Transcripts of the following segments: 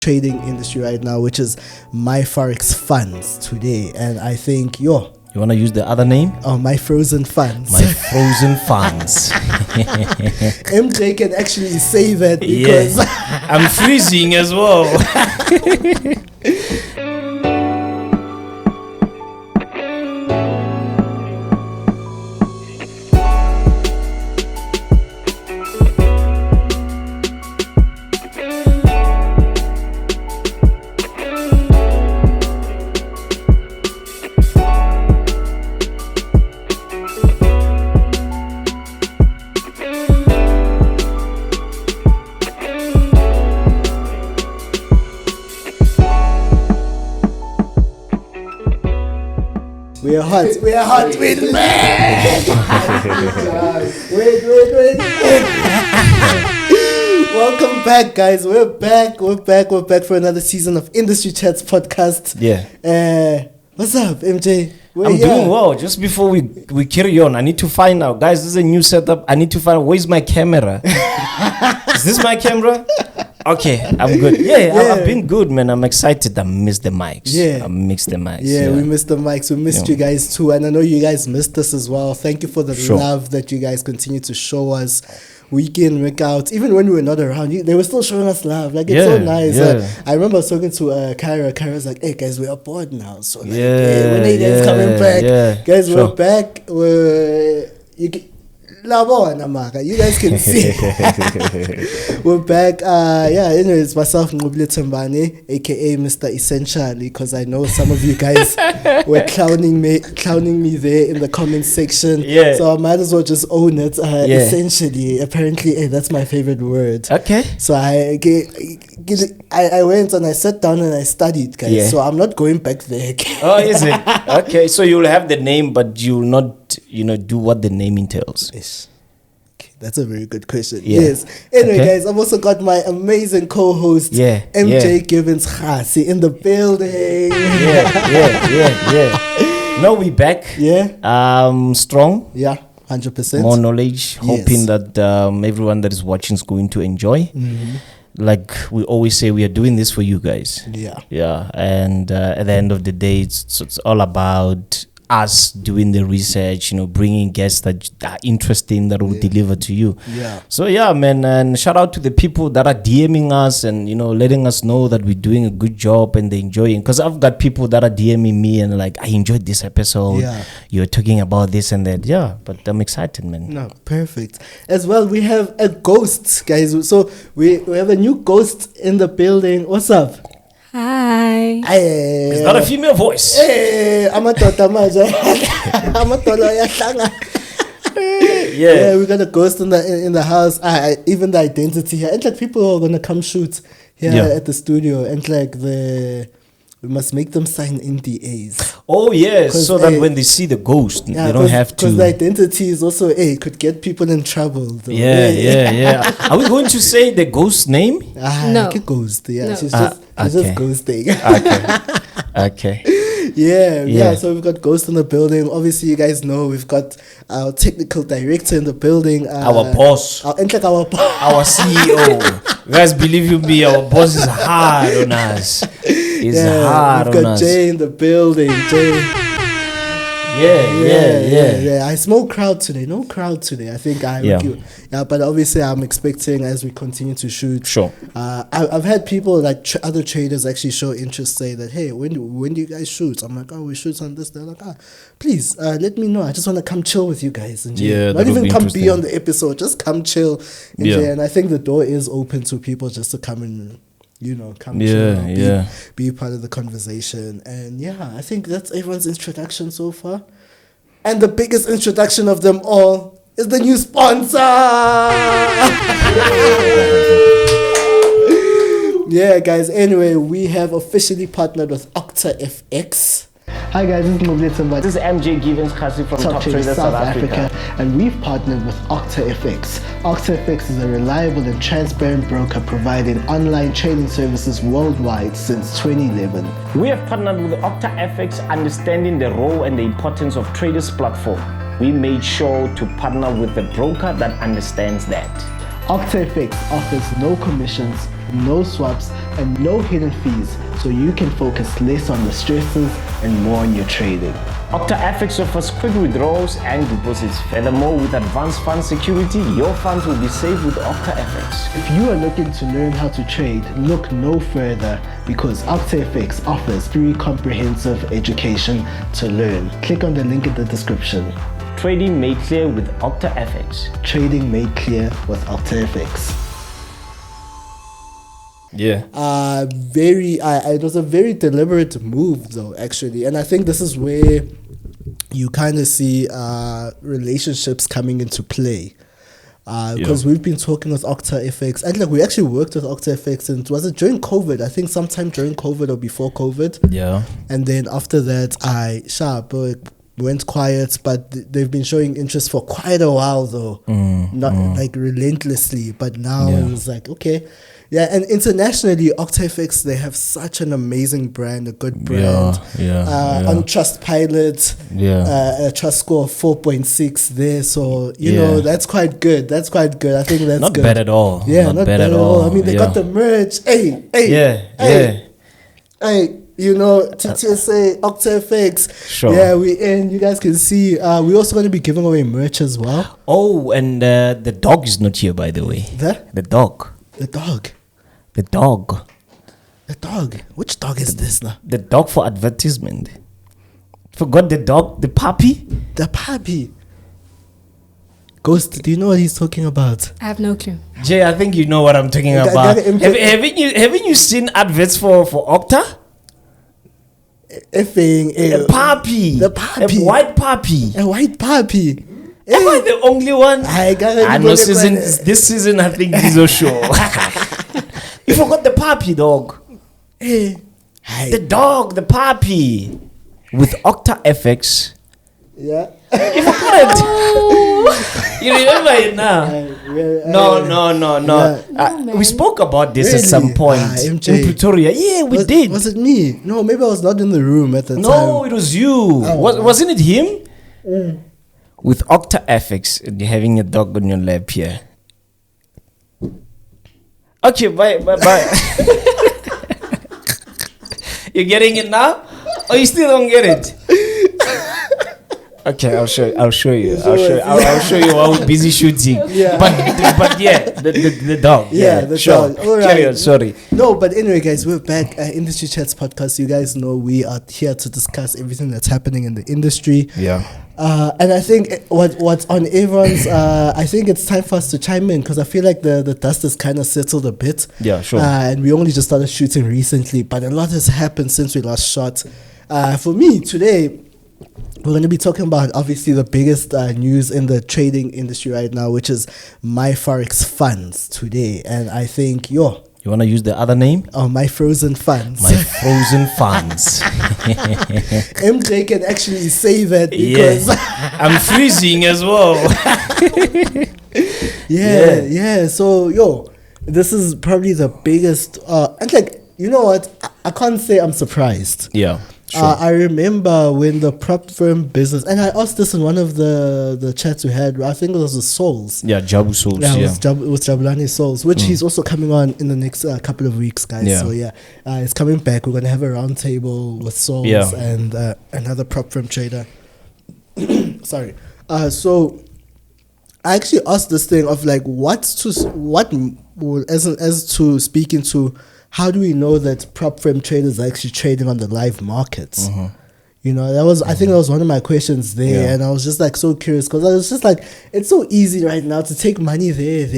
trading industry right now, which is my Forex funds today. And I think, you want to use the other name? Oh, my frozen funds. My frozen funds. MJ can actually say that because I'm freezing as well. We are hot, we're mad. Wait. Welcome back, guys. We're back for another season of Industry Chats podcast. Yeah. What's up, MJ? I'm doing well. Just before we carry on, I need to find out, guys, this is a new setup. I need to find out, where's my camera? Is this my camera? Okay, I'm good. Yeah, I've been good, man. I'm excited. I missed the mics. Yeah. I missed the mics. Yeah, we missed the mics. We missed you guys too. And I know you guys missed us as well. Thank you for the love that you guys continue to show us week in, week out. Even when we were not around, they were still showing us love. Like, it's so nice. I remember I was talking to Kyra. Kyra was like, hey, guys, we are bored now. So, like, when are you guys coming back? Yeah. Guys, we're back. You guys can see we're back. Anyways, myself, Nqobile Tembane, aka Mr. Essentially, because I know some of you guys were clowning me there in the comment section. So I might as well just own it. Essentially, apparently, that's my favorite word. Okay. So I went and I sat down and I studied, guys. So I'm not going back there. Oh, is it? Okay, so you'll have the name, but you'll not, do what the name entails. Yes. Okay, that's a very good question. Yes. Anyway, guys, I've also got my amazing co-host, MJ Givens Kgasi, in the building. No, we back. Strong. 100%. More knowledge. Hoping that everyone that is watching is going to enjoy. Mm-hmm. Like we always say, we are doing this for you guys. And at the end of the day, it's all about us doing the research, bringing guests that are interesting, that will deliver to you. So man, and shout out to the people that are DMing us and letting us know that we're doing a good job and they're enjoying. Because I've got people that are DMing me and like, I enjoyed this episode. You're talking about this and that. But I'm excited, man. No, perfect. As well, we have a ghost, guys. So we have a new ghost in the building. What's up? Hi. It's not a female voice. I'm a tota maja. I'm a tota yahlanga. We got a ghost in the house. Even the identity here. And like people are gonna come shoot here at the studio, and like we must make them sign NDAs. Oh yes, so that when they see the ghost, they don't have to. Because the identity is also could get people in trouble. Though. Yeah. Are we going to say the ghost name? No. Like a ghost. No. She's just ghosting. Okay. So we've got Ghost in the building. Obviously, you guys know we've got our technical director in the building. Our boss. Our CEO. You guys, believe me, our boss is hard on us. He's hard on us. We've got Jay in the building. Jay. Yeah. I small crowd today. No crowd today. I think but obviously I'm expecting as we continue to shoot. Sure. I've had people like other traders actually show interest, say that, hey, when do you guys shoot? I'm like, we shoot on this. They're like, please let me know. I just want to come chill with you guys. And not even come be on the episode. Just come chill. And I think the door is open to people just to come and chill, be part of the conversation. And I think that's everyone's introduction so far. And the biggest introduction of them all is the new sponsor. Guys, anyway, we have officially partnered with Octa FX. Hi guys, this is Nqobile Tembane. This is MJ Givens Kgasi from Top Traders South Africa. And we've partnered with Octa FX. Octa FX is a reliable and transparent broker providing online trading services worldwide since 2011. We have partnered with Octa FX, understanding the role and the importance of traders platform. We made sure to partner with a broker that understands that. Octa FX offers no commissions, no swaps, and no hidden fees, so you can focus less on the stresses and more on your trading. Octa FX offers quick withdrawals and deposits. Furthermore, with advanced fund security, your funds will be safe with Octa FX. If you are looking to learn how to trade, look no further, because Octa FX offers free comprehensive education to learn. Click on the link in the description. Trading made clear with Octa FX. Trading made clear with Octa FX. Yeah. It was a very deliberate move though, actually. And I think this is where you kind of see relationships coming into play. Because we've been talking with Octa FX, and like we actually worked with Octa FX, and was it during COVID? I think sometime during COVID or before COVID. Yeah. And then after that, went quiet, but they've been showing interest for quite a while though, not like relentlessly. But now it was like, okay. Yeah, and internationally, Octa FX, they have such an amazing brand, a good brand. On Trustpilot, a trust score of 4.6 there. So, you know, that's quite good. That's quite good. I think that's not good. Bad at all. Yeah, not bad at all. I mean, they got the merch. Hey, you know, TTSA, Octa FX. Sure. Yeah, we in. You guys can see. We're also going to be giving away merch as well. Oh, and the dog is not here, by the way. The dog. The dog. The dog. The dog. Which dog is this now? The dog for advertisement. Forgot the dog, the puppy? The puppy. Ghost, do you know what he's talking about? I have no clue. Jay, I think you know what I'm talking about. Haven't you seen adverts for Octa? A puppy. The puppy. A white puppy. A white puppy. Am I the only one? I know this season I think he's so sure. You forgot the puppy, dog. The dog, the puppy. With Octa FX. Yeah. You forgot it. You remember it now? No. We spoke about this at some point in Pretoria. Yeah, we did. Was it me? No, maybe I was not in the room at the time. No, it was you. Wasn't it him? With Octa FX, and you're having a dog on your lap here. Okay, bye. You're getting it now? Or you still don't get it? Okay, I'll show you. I'll show you while we're busy shooting. Yeah. But yeah, the dog. Yeah, the sure. dog. All right. Carry on, sorry. No, but anyway, guys, we're back. Industry Chats podcast. You guys know we are here to discuss everything that's happening in the industry. Yeah. And I think what's on everyone's, I think it's time for us to chime in, because I feel like the dust has kind of settled a bit. Yeah, sure. And we only just started shooting recently, but a lot has happened since we last shot. For me, today, we're going to be talking about obviously the biggest news in the trading industry right now, which is my Forex funds today. And I think, you want to use the other name? Oh, my frozen funds. My frozen funds. MJ can actually say that because I'm freezing as well. Yeah. So, this is probably the biggest. And like, you know what? I can't say I'm surprised. Yeah. Sure. I remember when the prop firm business, and I asked this in one of the chats we had. I think it was the Souls. Yeah, Jabu Souls. Yeah, it was Jabulani Souls, which he's also coming on in the next couple of weeks, guys. Yeah. So it's coming back. We're gonna have a round table with Souls and another prop firm trader. Sorry. So I actually asked this thing of like, as to speaking to. How do we know that prop firm traders are actually trading on the live markets? You know, I think that was one of my questions there, and I was just like so curious, because I was just like, it's so easy right now to take money there,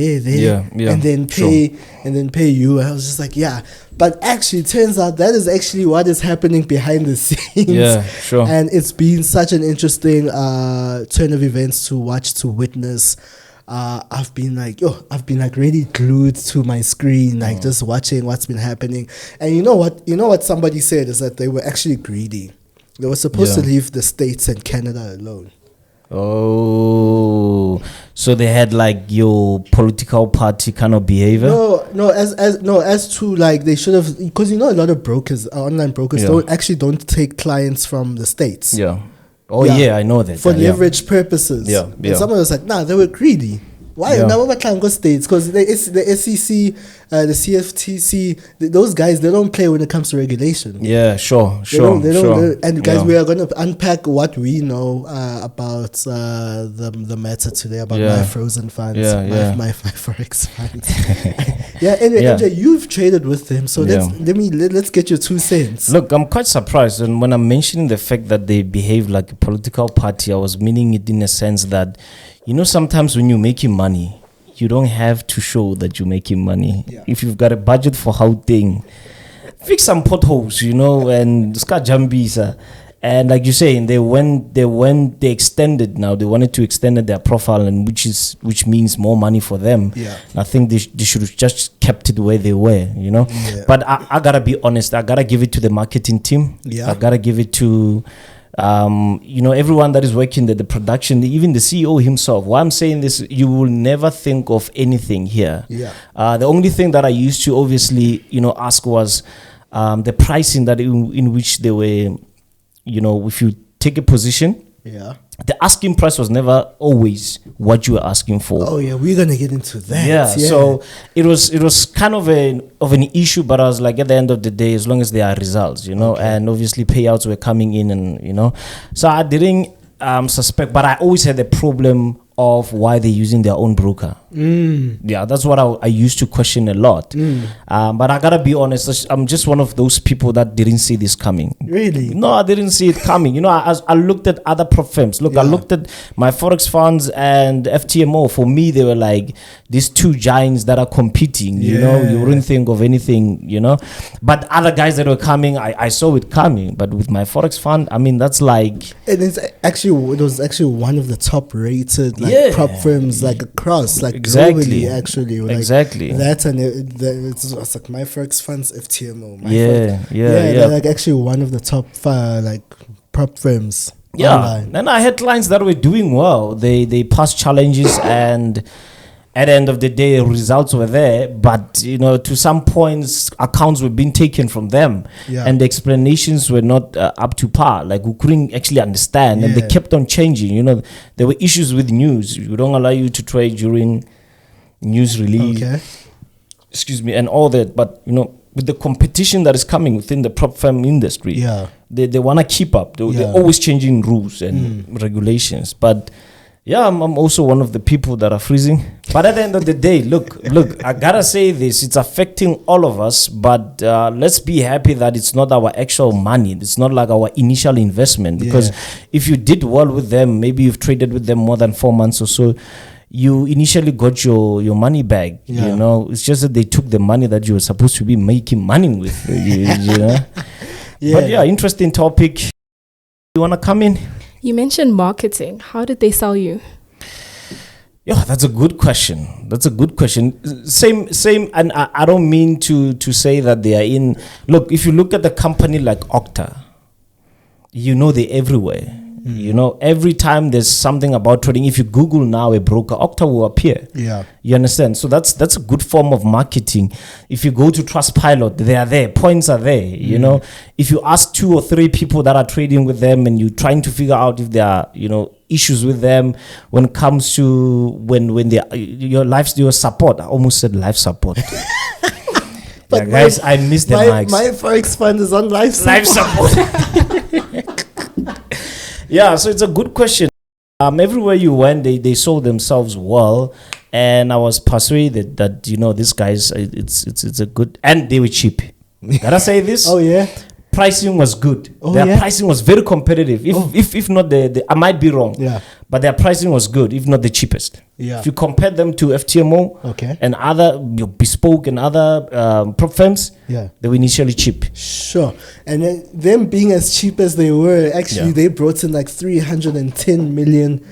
and then pay you. And I was just like, but actually, it turns out that is actually what is happening behind the scenes. Yeah, sure. And it's been such an interesting turn of events to watch, to witness. I've been like really glued to my screen, like just watching what's been happening. And you know what somebody said is that they were actually greedy. They were supposed to leave the States and Canada alone. Oh, so they had like your political party kind of behavior? No, as to like they should have, because a lot of brokers, online brokers don't take clients from the States. Yeah. Oh yeah, I know that. For leverage purposes. Yeah. And someone was like, nah, they were greedy. Why? Now we're trying to go states because the SEC, the CFTC, those guys, they don't play when it comes to regulation. Yeah, sure. And guys, we are going to unpack what we know about the matter today about my frozen funds, my Forex funds. Anyway, MJ, you've traded with them, so let's get your 2 cents. Look, I'm quite surprised, and when I'm mentioning the fact that they behave like a political party, I was meaning it in a sense that, sometimes when you're making money, you don't have to show that you're making money. If you've got a budget for Gauteng, fix some potholes, and Ska Jambisa. And like you're saying, they extended now. They wanted to extend their profile, and which means more money for them. I think they should have just kept it where they were, But I gotta be honest. I gotta give it to the marketing team. I gotta give it to everyone that is working the production, even the CEO himself. Why I'm saying this, you will never think of anything here. The only thing that I used to obviously, ask was the pricing that in which they were, if you take a position, the asking price was never always what you were asking for. Oh yeah, we're gonna get into that. So it was kind of an issue, but I was like, at the end of the day, as long as there are results, and obviously payouts were coming in, and so I didn't suspect, but I always had a problem of why they're using their own broker. That's what I used to question a lot. But I gotta be honest, I'm just one of those people that didn't see this coming. Really? No, I didn't see it coming. I looked at other prop firms. Look, I looked at my Forex funds and FTMO. For me, they were like these 2 giants that are competing. You wouldn't think of anything, But other guys that were coming, I saw it coming. But with my Forex fund, I mean, that's like... And it was actually one of the top rated prop firms across globally, actually. That and it's like my Forex funds, FTMO. They're actually one of the top prop firms. Online. And I had clients that were doing well. They passed challenges, and at the end of the day, results were there. But to some points, accounts were being taken from them, and the explanations were not up to par. Like, we couldn't actually understand, and they kept on changing. There were issues with news. We don't allow you to trade during news release. Excuse me, and all that. But with the competition that is coming within the prop firm industry, they want to keep up. They're always changing rules and regulations. But I'm also one of the people that are freezing. But at the end of the day, look, I gotta say this, it's affecting all of us, but let's be happy that it's not our actual money. It's not like our initial investment, because if you did well with them, maybe you've traded with them more than 4 months or so, you initially got your money back. It's just that they took the money that you were supposed to be making money with. But interesting topic. You want to come in? You mentioned marketing. How did they sell you? That's a good question. Same, and I don't mean to say that they are in. Look, if you look at the company like Octa, they're everywhere. Every time there's something about trading, if you Google now a broker, Octa will appear. You understand? So that's a good form of marketing. If you go to Trustpilot, they are there. Points are there. If you ask 2 or 3 people that are trading with them, and you're trying to figure out if there are, issues with them when it comes to when they your support. I almost said life support. But guys, I missed the mics. My Forex fund is on life support. So it's a good question. Everywhere you went, they sold themselves well, and I was persuaded that these guys, it's a good, and they were cheap. Gotta say this. Pricing was good. Their pricing was very competitive. If not I might be wrong. But their pricing was good, if not the cheapest. If you compare them to FTMO and other bespoke and other prop firms, they were initially cheap. Sure. And then them being as cheap as they were, actually they brought in like $310 million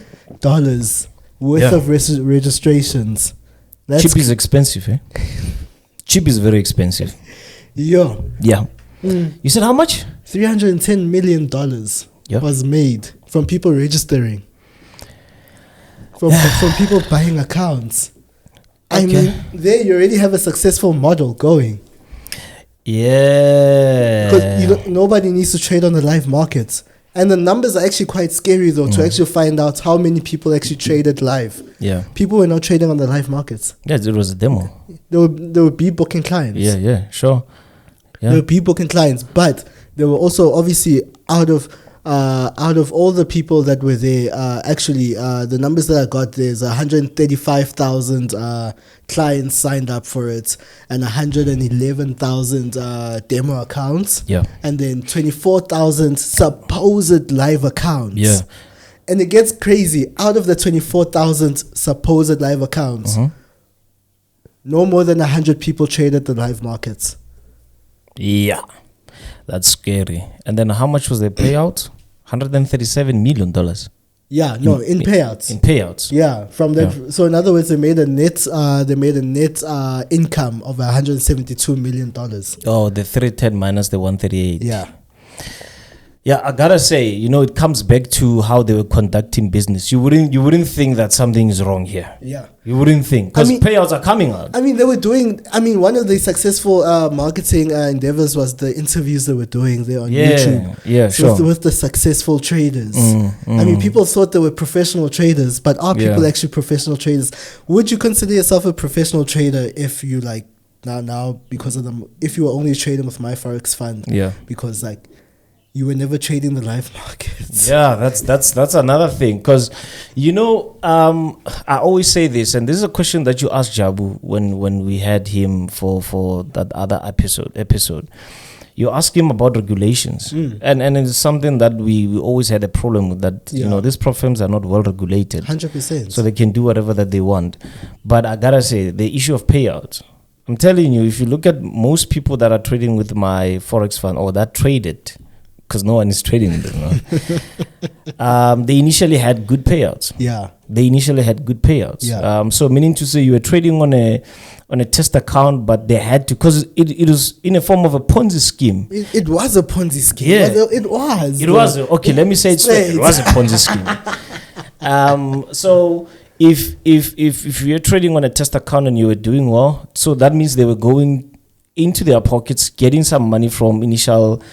worth of registrations. Cheap is expensive, eh? Cheap is very expensive. Yeah. You said how much? $310 million was made from people registering. From people buying accounts. I mean, there you already have a successful model going. Because nobody needs to trade on the live markets. And the numbers are actually quite scary, though, to actually find out how many people actually traded live. Yeah. People were not trading on the live markets. Yeah, it was a demo. They were be-booking clients. Yeah, sure. Yeah. They were be-booking clients, but they were also obviously out of all the people that were there, the numbers that I got, there's 135,000 clients signed up for it and 111,000 demo accounts. Yeah. And then 24,000 supposed live accounts. Yeah. And it gets crazy. Out of the 24,000 supposed live accounts, no more than 100 people traded the live markets. Yeah. That's scary. And then how much was their payout? $137 million. Yeah, in payouts. In payouts. Yeah, from that. Yeah. So in other words, they made a net income of $172 million. Oh, the 310 minus the 138. Yeah. Yeah, I gotta say, it comes back to how they were conducting business. You wouldn't think that something is wrong here. Yeah. You wouldn't think, because payouts are coming out. They were doing, one of the successful marketing endeavors was the interviews they were doing there on YouTube. Yeah, sure. With the successful traders. People thought they were professional traders, but are people actually professional traders? Would you consider yourself a professional trader if you now because of them, if you were only trading with my Forex fund? Yeah. Because you were never trading the live markets. Yeah, that's another thing. Because, I always say this, and this is a question that you asked Jabu when we had him for that other episode. You ask him about regulations. And it's something that we always had a problem with, that, these prop firms are not well regulated. 100%. So they can do whatever that they want. But I gotta say, the issue of payouts, I'm telling you, if you look at most people that are trading with my Forex fund or that traded, because no one is trading them. They initially had good payouts. Yeah. They initially had good payouts. Yeah. So meaning to say you were trading on a test account, but they had to, because it was in a form of a Ponzi scheme. It was a Ponzi scheme. Yeah. It was. It was. Okay, let me say it straight. It was a Ponzi scheme. So if you're trading on a test account and you were doing well, so that means they were going into their pockets, getting some money from initial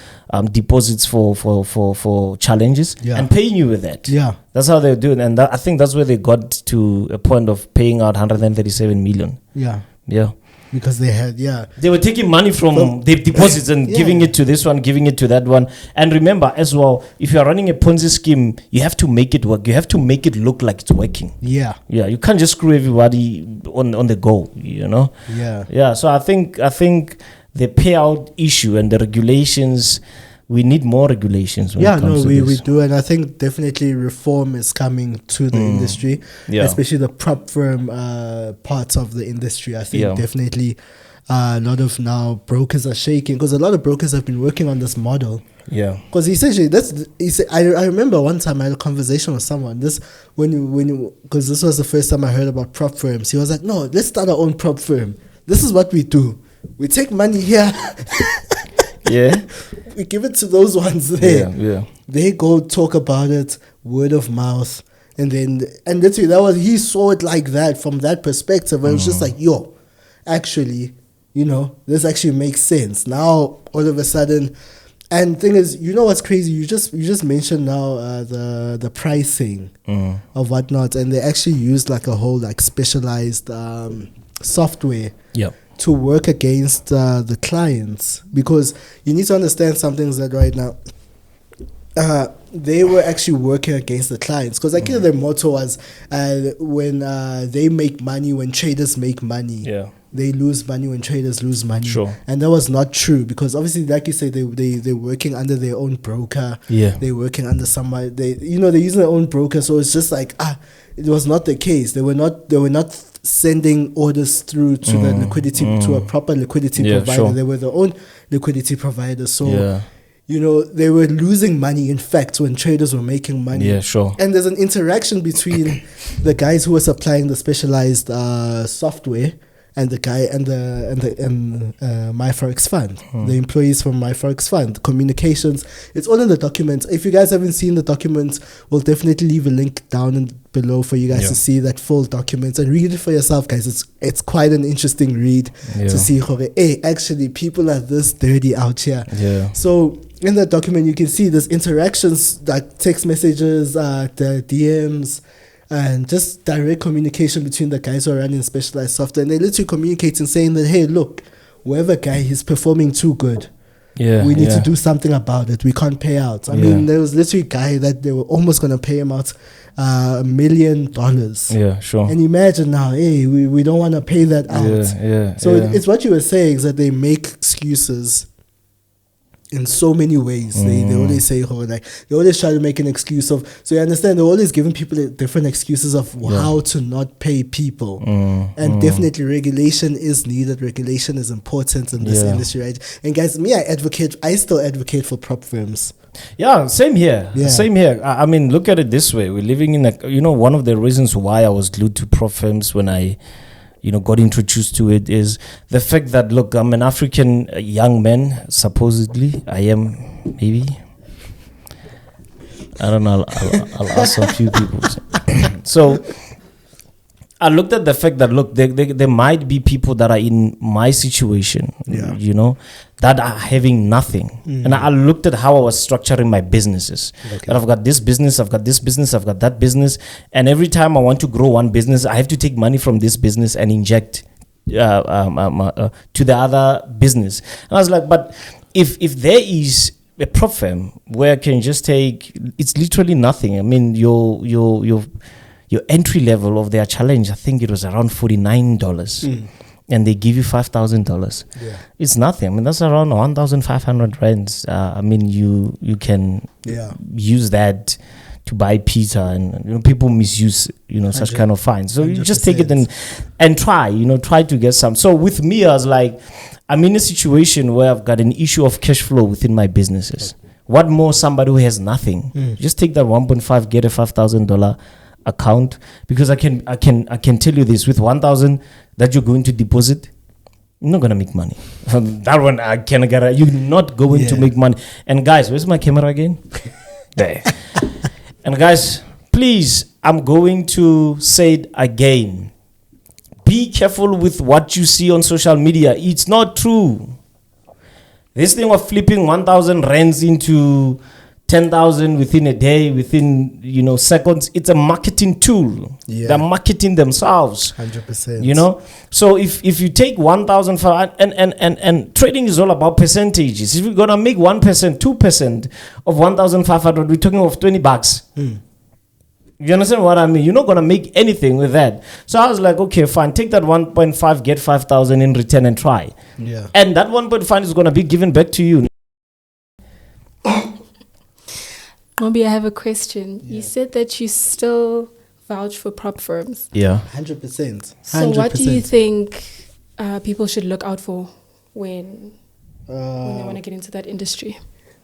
deposits for challenges, and paying you with that. Yeah, that's how they're doing, and I think that's where they got to a point of paying out 137 million. Yeah, because they were taking money from the deposits and giving it to this one, giving it to that one. And remember as well, if you are running a Ponzi scheme, you have to make it work. You have to make it look like it's working. Yeah, you can't just screw everybody on the go. So I think the payout issue and the regulations, we need more regulations. We do, and I think definitely reform is coming to the industry, especially the prop firm parts of the industry. I think definitely a lot of now brokers are shaking, because a lot of brokers have been working on this model. Yeah, because essentially I remember one time I had a conversation with someone. Because this was the first time I heard about prop firms. He was like, "No, let's start our own prop firm. This is what we do. We take money here." We give it to those ones there. They go talk about it, word of mouth, and literally he saw it like that, from that perspective, and it was just like, actually, this actually makes sense. Now all of a sudden, and thing is, what's crazy? You just mentioned now the pricing of whatnot, and they actually used a whole specialized software. To work against the clients, because you need to understand some things that right now they were actually working against the clients, because their motto was when they make money, when traders make money, they lose money when traders lose money. Sure. And that was not true, because obviously, like you say, they're working under their own broker. They're working under somebody. They're using their own broker. So it's just it was not the case. They were not sending orders through to the liquidity, to a proper liquidity provider. Sure. They were their own liquidity provider. So they were losing money, in fact, when traders were making money. And there's an interaction between the guys who were supplying the specialized software and the guy and my Forex fund, the employees from my Forex fund, communications. It's all in the documents. If you guys haven't seen the documents, we'll definitely leave a link down below for you guys to see that full document and read it for yourself, guys. It's quite an interesting read to see, hey, actually people are this dirty out here. So in that document, you can see there's interactions, like text messages, the DMs, and just direct communication between the guys who are running Specialized Software. And they literally communicating saying that, hey, look, whoever guy is performing too good. Yeah, we need to do something about it. We can't pay out. I mean, there was literally a guy that they were almost going to pay him out $1 million. Yeah, sure. And imagine now, hey, we don't want to pay that out. So it's what you were saying, is that they make excuses in so many ways. They always say, like, they always try to make an excuse of, so you understand, they're always giving people different excuses of how to not pay people. And definitely regulation is needed. Regulation is important in this industry, right? And guys, I still advocate for prop firms. Yeah, same here. I mean, look at it this way. We're living in one of the reasons why I was glued to prop firms when I got introduced to it is the fact that, look, I'm an African young man, supposedly. I am, maybe. I don't know. I'll ask a few people. So I looked at the fact that, look, there might be people that are in my situation, that are having nothing. And I looked at how I was structuring my businesses. That I've got this business, I've got this business, I've got that business. And every time I want to grow one business, I have to take money from this business and inject to the other business. And I was like, but if there is a prop firm where I can just take, it's literally nothing. I mean, your entry level of their challenge, I think it was around $49. And they give you $5,000. It's nothing. I mean, that's around 1,500 rands. I mean, you can use that to buy pizza, and people misuse such kind of fines. So you just take it and try to get some. So with me, I was like, I'm in a situation where I've got an issue of cash flow within my businesses. What more somebody who has nothing? Just take that 1.5, get a $5,000 account, because I can tell you this, with 1,000 that you're going to deposit, you're not gonna make money. That one I can guarantee you're not going to make money. And guys, where's my camera again? There. And guys, please, I'm going to say it again. Be careful with what you see on social media. It's not true. This thing of flipping 1,000 rands into 10,000 within a day, within seconds, it's a marketing tool. They're marketing themselves. 100%. So if you take 1,000 and trading is all about percentages. If you're gonna make 1%, 2% of 1,500, we're talking of $20. You understand what I mean? You're not gonna make anything with that. So I was like, okay, fine, take that 1.5, get 5,000 in return and try. And that 1.5 is gonna be given back to you. Nqobile, I have a question. You said that you still vouch for prop firms. 100%. So what do you think people should look out for when they want to get into that industry?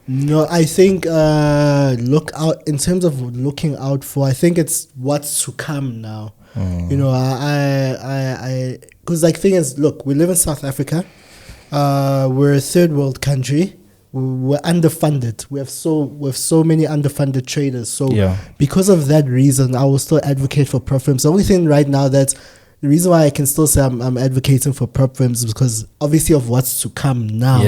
No, I think look out in terms of looking out for. I think it's what's to come now. I because thing is, look, we live in South Africa. We're a third world country. We're underfunded. We have so many underfunded traders. So because of that reason, I will still advocate for prop firms. The only thing right now the reason why I can still say I'm advocating for prop firms is because obviously of what's to come now.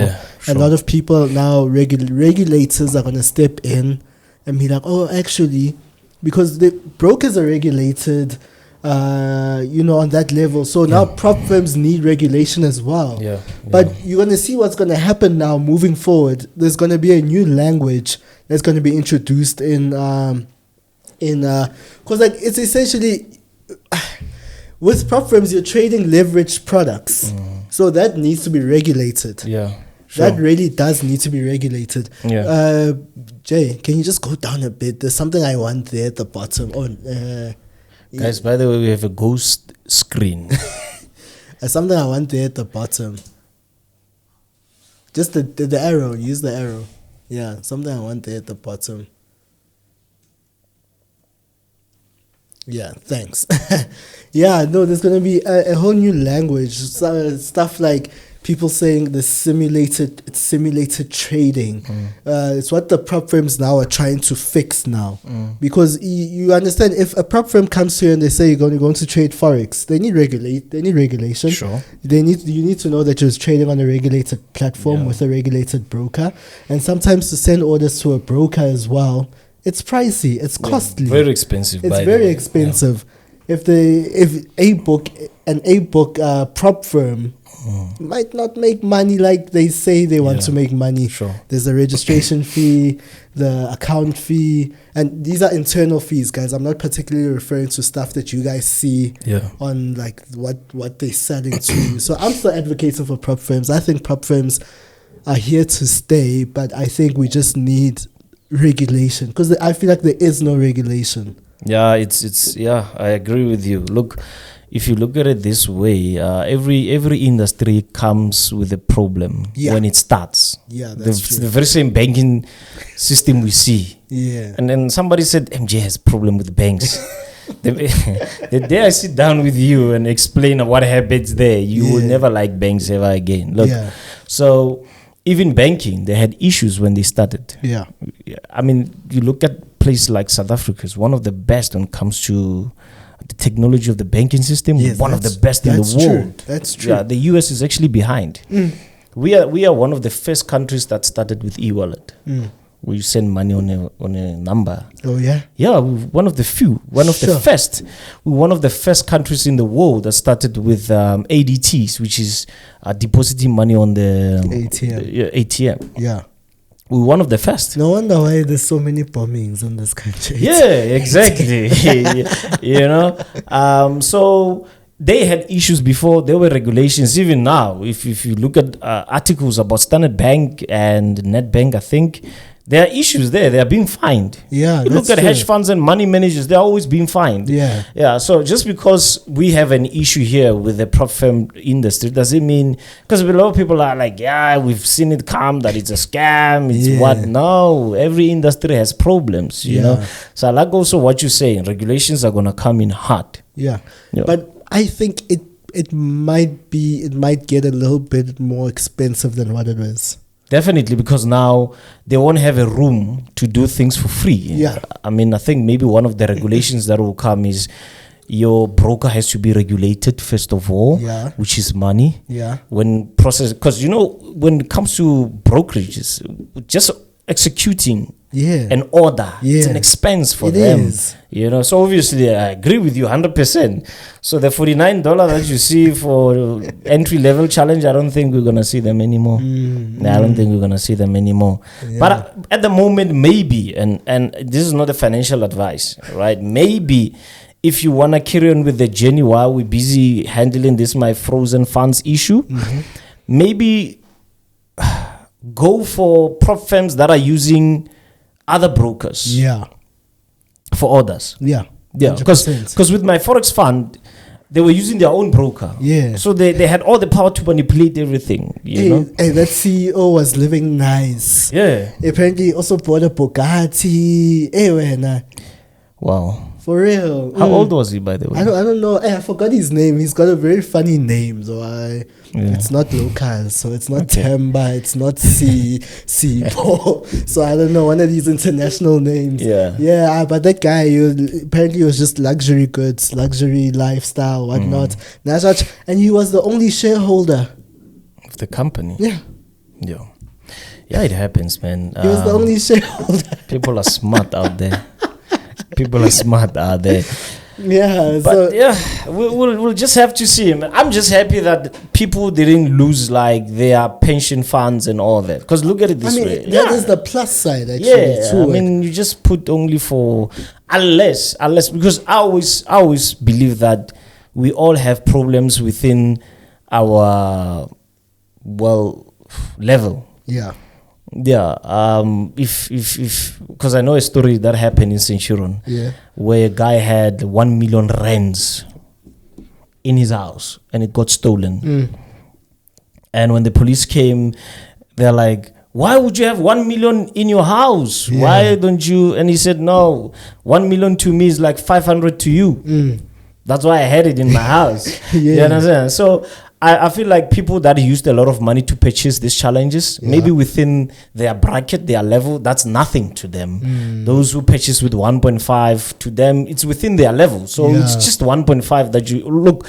A lot of people now, regulators are going to step in and be like, oh, actually, because the brokers are regulated, on that level. So now prop firms need regulation as well. But you're going to see what's going to happen now moving forward. There's going to be a new language that's going to be introduced because it's essentially with prop firms, you're trading leveraged products. So that needs to be regulated. That really does need to be regulated. Jay, can you just go down a bit? There's something I want there at the bottom. Guys, by the way, we have a ghost screen. Something I want there at the bottom. Just the arrow. Use the arrow. Yeah, something I want there at the bottom. Yeah, thanks. There's going to be a whole new language. Stuff like people saying it's simulated trading. It's what the prop firms now are trying to fix now. Because you understand, if a prop firm comes here and they say you're going to trade Forex, they need regulation. Sure. You need to know that you're trading on a regulated platform with a regulated broker. And sometimes to send orders to a broker as well, it's pricey, it's costly. Very expensive. It's very expensive. If a book prop firm might not make money like they say they want to make money. Sure. There's a registration fee, the account fee, and these are internal fees, guys. I'm not particularly referring to stuff that you guys see on like what they're selling to you. So I'm still advocating for prop firms. I think prop firms are here to stay, but I think we just need regulation, because I feel like there is no regulation. Yeah, it's I agree with you. Look, if you look at it this way, every industry comes with a problem when it starts. Yeah, that's true. The very same banking system we see. Yeah. And then somebody said MJ has a problem with banks. The day I sit down with you and explain what happens there, you will never like banks ever again. Look, so even banking, they had issues when they started. Yeah. I mean, you look at places like South Africa, is one of the best when it comes to the technology of the banking system. Yes, one of the best in the world. That's true. Yeah, the US is actually behind. We are one of the first countries that started with e-wallet. We send money on a number. Oh yeah. Yeah, we're one of the few, the first. We're one of the first countries in the world that started with ADTs, which is depositing money on the ATM. Yeah. We're one of the first. No wonder why there's so many bombings in this country. Yeah, exactly. You know, so they had issues before. There were regulations. Even now, if you look at articles about Standard Bank and Nedbank, I think there are issues there. They are being fined. Yeah, you look at hedge funds and money managers, they're always being fined. Yeah. Yeah. So just because we have an issue here with the prop firm industry, does it mean, because a lot of people are like, yeah, we've seen it come, that it's a scam, it's what? No, every industry has problems, you know. So I like also what you're saying, regulations are going to come in hard. Yeah. But I think it might get a little bit more expensive than what it is. Definitely, because now they won't have a room to do things for free. Yeah. I mean, I think maybe one of the regulations that will come is your broker has to be regulated first of all, which is money. Yeah. Because you know, when it comes to brokerages, just executing an order, it's an expense for them. Is. You know, so obviously I agree with you 100%. So the $49 that you see for entry level challenge, I don't think we're gonna see them anymore. I don't think we're gonna see them anymore. But at the moment, maybe, and this is not a financial advice, right? Maybe if you wanna carry on with the journey while we're busy handling this my frozen funds issue, maybe go for prop firms that are using other brokers for orders. Because with my Forex fund, they were using their own broker. So they had all the power to manipulate everything. You know? Hey, that CEO was living nice. Apparently also bought a Bugatti. Wow. For real. How old was he, by the way? I don't know. I forgot his name. He's got a very funny name, so it's not local, so it's not Temba, it's not Sipo. So I don't know, one of these international names. Yeah, but that guy, apparently was just luxury goods, luxury lifestyle, whatnot. And he was the only shareholder of the company. Yeah, it happens, man. He was the only shareholder. People are smart out there. People are smart out there. Yeah, but we'll just have to see. I'm just happy that people didn't lose like their pension funds and all that. Because look at it this way. That is the plus side, actually. I mean, you just put only for unless because I always believe that we all have problems within our level. If because I know a story that happened in Centurion, where a guy had 1 million rands in his house and it got stolen. And when the police came, they're like, why would you have 1 million in your house? Why don't you? And he said, no, 1 million to me is like 500 to you. That's why I had it in my house. You understand? So I feel like people that used a lot of money to purchase these challenges, maybe within their bracket, their level, that's nothing to them. Those who purchase with 1.5, to them, it's within their level. So it's just 1.5 that you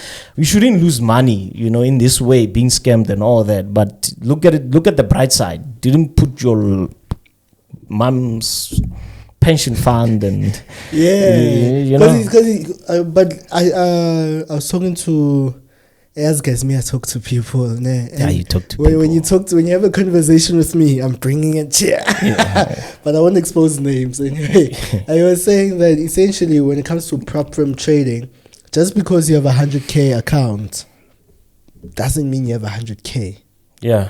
shouldn't lose money, in this way, being scammed and all that. But look at the bright side. Didn't put your mom's pension fund and but I was talking to, as guys, I talk to people. You talk to people. When you have a conversation with me, I'm bringing it here. But I won't expose names anyway. I was saying that essentially, when it comes to prop firm trading, just because you have a 100K account doesn't mean you have 100K. Yeah.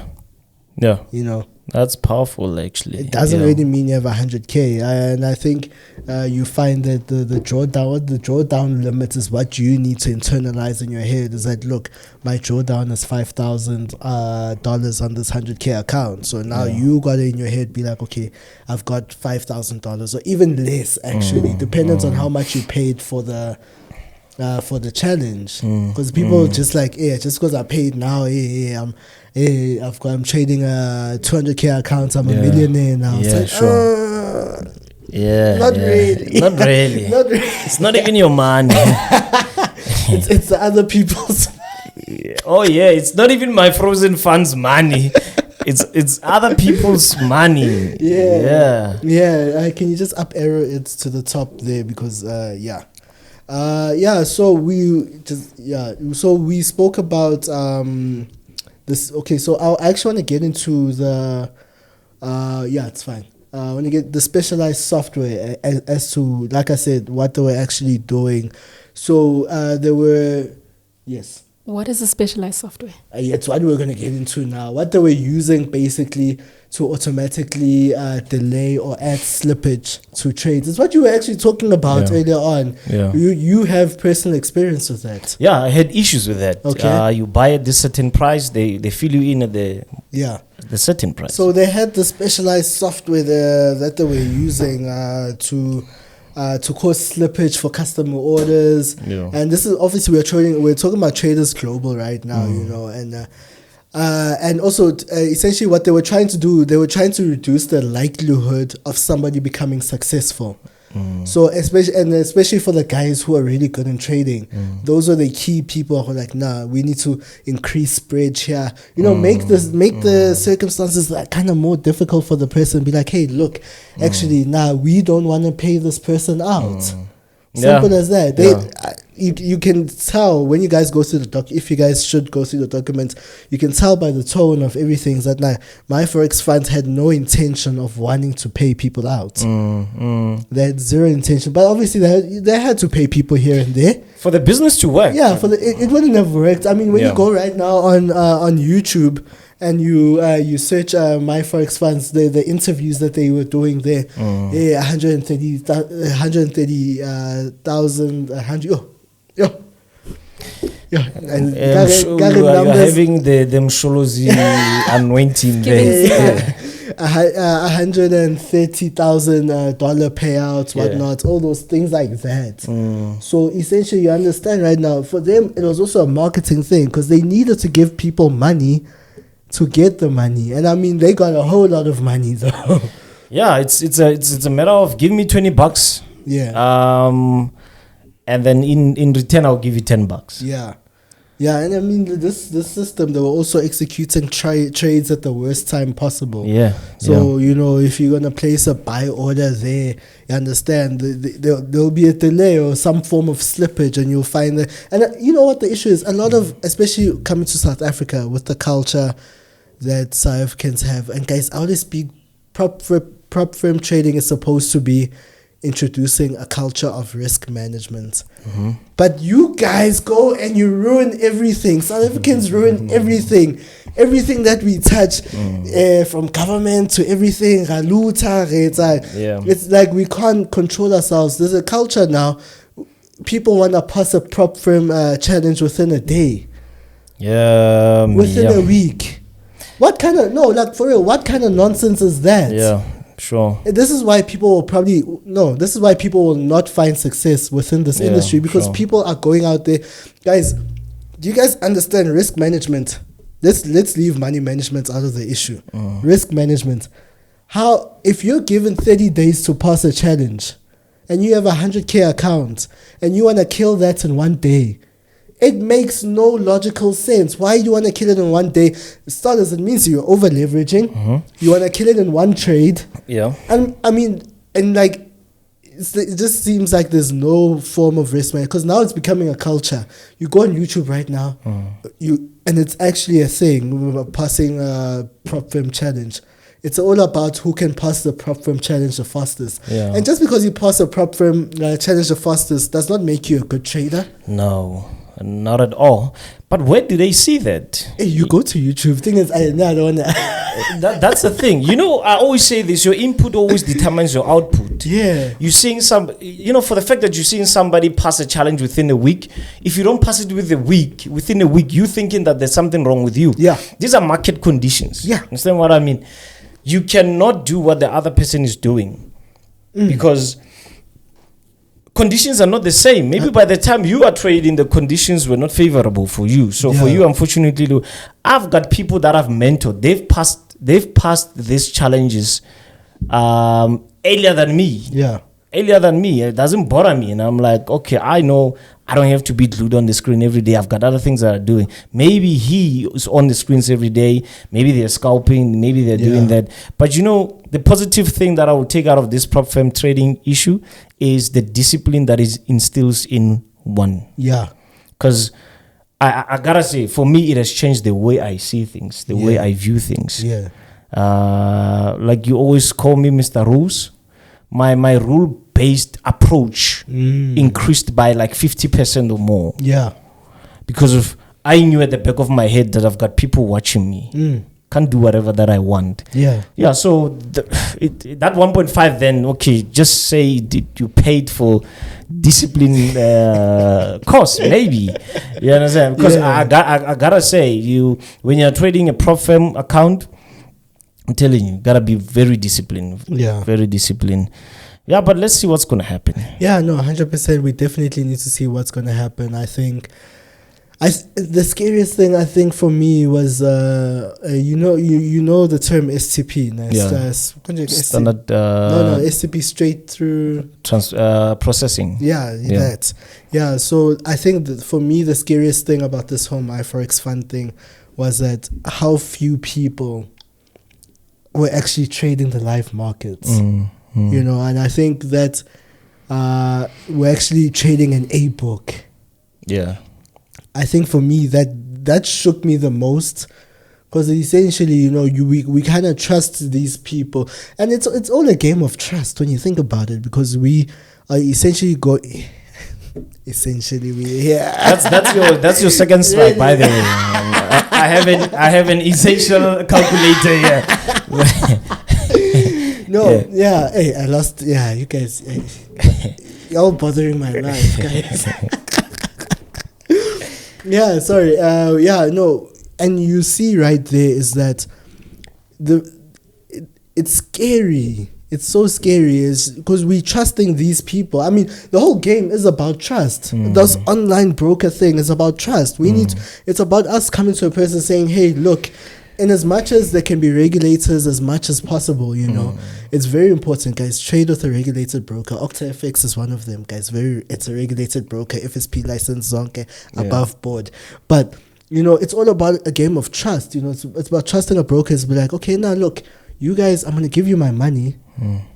That's powerful, actually. It doesn't really mean you have 100K. And I think you find that the drawdown limit is what you need to internalize in your head. Is that, look, my drawdown is $5,000 on this 100K account. So now you got it in your head, be like, okay, I've got $5,000 or even less, actually, depending on how much you paid for the challenge. Because people just like, just because I paid now, I'm trading a 200K account, I'm a millionaire now. Yeah, it's like, not really. Not really. Not really. It's not even your money. it's the other people's. Oh yeah, it's not even my frozen funds money. It's other people's money. Yeah. Can you just up arrow it to the top there, because so we spoke about this. Okay, so I actually want to get into the it's fine. I want to get the specialized software as to, like I said, what they were actually doing. So there were What is a specialized software? It's what we're going to get into now. What they were using basically to automatically delay or add slippage to trades. It's what you were actually talking about earlier on. Yeah. You have personal experience with that. Yeah, I had issues with that. Okay. You buy at this certain price, they fill you in at the certain price. So they had the specialized software that they were using to cause slippage for customer orders. And this is obviously we're talking about Traders Global right now, and also essentially what they were trying to do, they were trying to reduce the likelihood of somebody becoming successful. So especially for the guys who are really good in trading, those are the key people who are like, nah, we need to increase spread here. Make the circumstances like kind of more difficult for the person. Be like, hey, look, actually, we don't want to pay this person out. Simple as that. You can tell when you guys go through the if you guys should go through the documents, you can tell by the tone of everything that my Forex fund had no intention of wanting to pay people out. They had zero intention, but obviously they had to pay people here and there for the business to work. Yeah, it wouldn't have worked. I mean, when you go right now on YouTube and you search my Forex funds, the interviews that they were doing there, 130,000, and you're having them Sholozi anointing there. $130,000 payouts, whatnot, all those things like that. So essentially, you understand right now, for them, it was also a marketing thing because they needed to give people money to get the money, and I mean, they got a whole lot of money though. Yeah, it's a matter of give me $20. Yeah. And then in return, I'll give you $10. Yeah. Yeah, and I mean, this system, they were also executing trades at the worst time possible. Yeah. So, if you're going to place a buy order there, you understand, there'll be a delay or some form of slippage, and you'll find that. And you know what the issue is? A lot of, especially coming to South Africa with the culture that South Africans have, and guys, I always speak, prop firm trading is supposed to be introducing a culture of risk management. But you guys go and you ruin everything. South Africans ruin everything that we touch, from government to everything. It's like we can't control ourselves. There's a culture now, people want to pass a prop firm challenge within a day, within a week. What kind of for real, what kind of nonsense is that? Sure. This is why people will not find success within this industry, because people are going out there. Guys, Do you guys understand risk management? Let's leave money management out of the issue. Risk management. How, if you're given 30 days to pass a challenge and you have a 100K account and you want to kill that in 1 day, it makes no logical sense. Why do you want to kill it in 1 day? Starters, it means you're over leveraging. You want to kill it in one trade. Yeah. And I mean, and like, it just seems like there's no form of risk management because now it's becoming a culture. You go on YouTube right now, and it's actually a thing, passing a prop firm challenge. It's all about who can pass the prop firm challenge the fastest. Yeah. And just because you pass a prop firm challenge the fastest does not make you a good trader. No, not at all. But where do they see that? Hey, you go to YouTube. Thing is, I don't want to. That's the thing. You know, I always say this: your input always determines your output. Yeah. You're seeing for the fact that you're seeing somebody pass a challenge within a week. If you don't pass it within a week, you're thinking that there's something wrong with you. Yeah. These are market conditions. Yeah. Understand what I mean? You cannot do what the other person is doing because conditions are not the same. Maybe by the time you are trading, the conditions were not favorable for you. So for you, unfortunately, I've got people that I've mentored. They've passed these challenges earlier than me. Yeah. Earlier than me. It doesn't bother me. And I'm like, okay, I know I don't have to be glued on the screen every day. I've got other things that I'm doing. Maybe he is on the screens every day. Maybe they're scalping. Maybe they're doing that. But you know, the positive thing that I will take out of this prop firm trading issue is the discipline that is instills in one. Yeah. Because I gotta say, for me, it has changed the way I see things, the way I view things. Yeah. Like you always call me Mr. Rules. My rule-based approach increased by like 50% or more. Yeah. Because I knew at the back of my head that I've got people watching me. Can't do whatever that I want. Yeah. Yeah. So that 1.5, then okay, just say you paid for discipline cost, maybe. You understand? Because I gotta say, when you're trading a prop firm account, I'm telling you, gotta be very disciplined. Yeah. Very disciplined. Yeah, but let's see what's gonna happen. Yeah, no, 100%. We definitely need to see what's gonna happen. I think, the scariest thing I think for me was, you know the term STP. Standard. No, STP, straight through processing. Yeah, that. Yeah, so I think that for me the scariest thing about this whole Forex fund thing was that how few people were actually trading the live markets. You know, and I think that we're actually trading an A-book. Yeah. I think for me that shook me the most, because essentially, you know, we kind of trust these people, and it's all a game of trust when you think about it, because we are essentially that's your second slide, by the way. I have an essential calculator here. Hey, I lost. Yeah, you guys, y'all bothering my life, guys. Yeah, sorry. No, and you see right there is that it's scary. It's so scary, is because we're trusting these people. I mean, the whole game is about trust. This online broker thing is about trust. It's about us coming to a person saying, "Hey, look." And as much as there can be regulators as much as possible, you know, it's very important, guys. Trade with a regulated broker. Octa FX is one of them, guys. It's a regulated broker, FSP license, zonke, above board. But, you know, it's all about a game of trust. You know, it's about trusting a broker. It's be like, okay, now look, you guys, I'm going to give you my money,